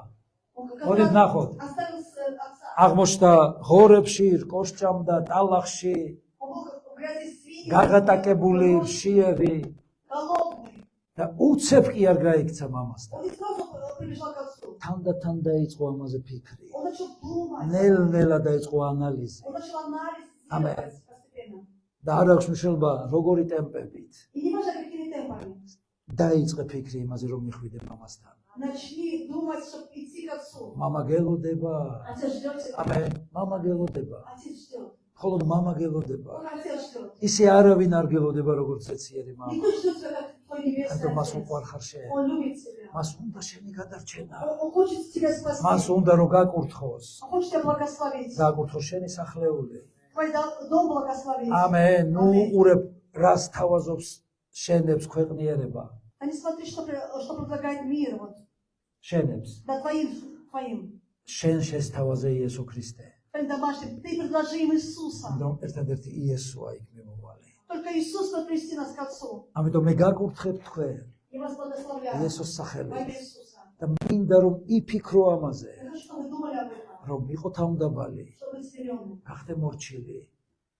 Он как მოდით раз ნახოთ. оставил отца. აღმოჩნდა ღორებში, რკოშჭამდა, ტალახში, Он был в грязи свиньи, გაღატაკებული, მშიერი голодный. და უცებ კი არ გაიქცა მამასთან. Он не сразу прибежал к отцу. თანდათან დაიწყო ამაზე ფიქრი. Он начал думать. ნელ-ნელა დაიწყო ანალიზი. Он начал анализ Amen. делать постепенно. და არ აქვს მნიშვნელობა როგორი ტემპებით. И не важно, какими темпами. დაიწყე ფიქრი იმაზე, რომ მიხვიდე მამასთან. Начни думать, чтобы идти к отцу. მამა გელოდება. Отец ждет тебя. ამენ. მამა გელოდება. Отец ждет. ხოლო მამა გელოდება. Он отец ждет. ისე არავინ არ გელოდება როგორც ეციერი მამა. Никто не ждет тебя, как твой небесный ანუ მას отец. უყვარ ხარ შენ. Он любит тебя. მას უნდა შენი გადარჩენა. Он хочет тебя спасти. მას უნდა რომ გაკურთხოს. Он хочет тебя благословить. გაკურთხოს შენი სახლეული. Твой дом благословить. ამენ. ნუ Amen. უყურებ რას თავაზობს შენებს ქვეყნიერება. А не смотри, что предлагает мир. Вот. შენებს. Да твоим. შენ შესთავაზე იესო ქრისტე. Твоим домашним. Ты предложи им Иисуса. რომ ერთადერთი იესოა იქ მიმოვალი. Только Иисус может привести нас к Отцу. ამიტომ მე გაკურთხებ თქვენ И вас благословляю. იესოს Во სახელით. имя Иисуса. და მინდა რომ იფიქრო ამაზე, Я хочу, чтобы вы думали об этом. რომ იყო თავმდაბალი, Чтобы быть смиренным. გახდე მორჩილი,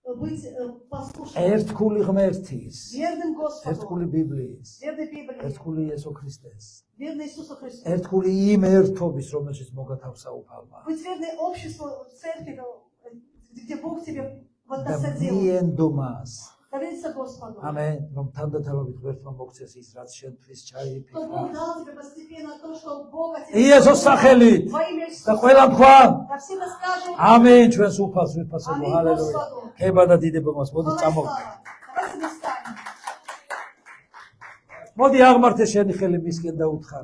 Быть послушным. ერთგული ღმერთის, Верным Господу. ერთგული ბიბლიის, Верной Библии. ერთგული იესო ქრისტეს, Верной Иисусу Христу. ერთგული იმ ერთობის, რომელშიც მოგათავსაუფალმა. Быть верной обществу, церкви, где Бог тебе вот და насадил. მიენდომას. Довериться Господу. ამენ, რომ თანდათანობით ღმერთმა მოგცეს ის, რაც შენთვის Что ჩაიფიქრა. Бог дал тебе постепенно то, что Бог от тебя იესოს სახელით во имя და Иисуса. ყველა მხარ. Да все расскажут. ამენ, ჩვენს უფალს ვიფასებო. ამინ, ჰალელუია. Господу. ქება და დიდება მას. მოდი Слава и წამოვიდეთ. слава. Давайте мы встанем. მოდი აღმართე შენი ხელი მისკენ და უთხარ.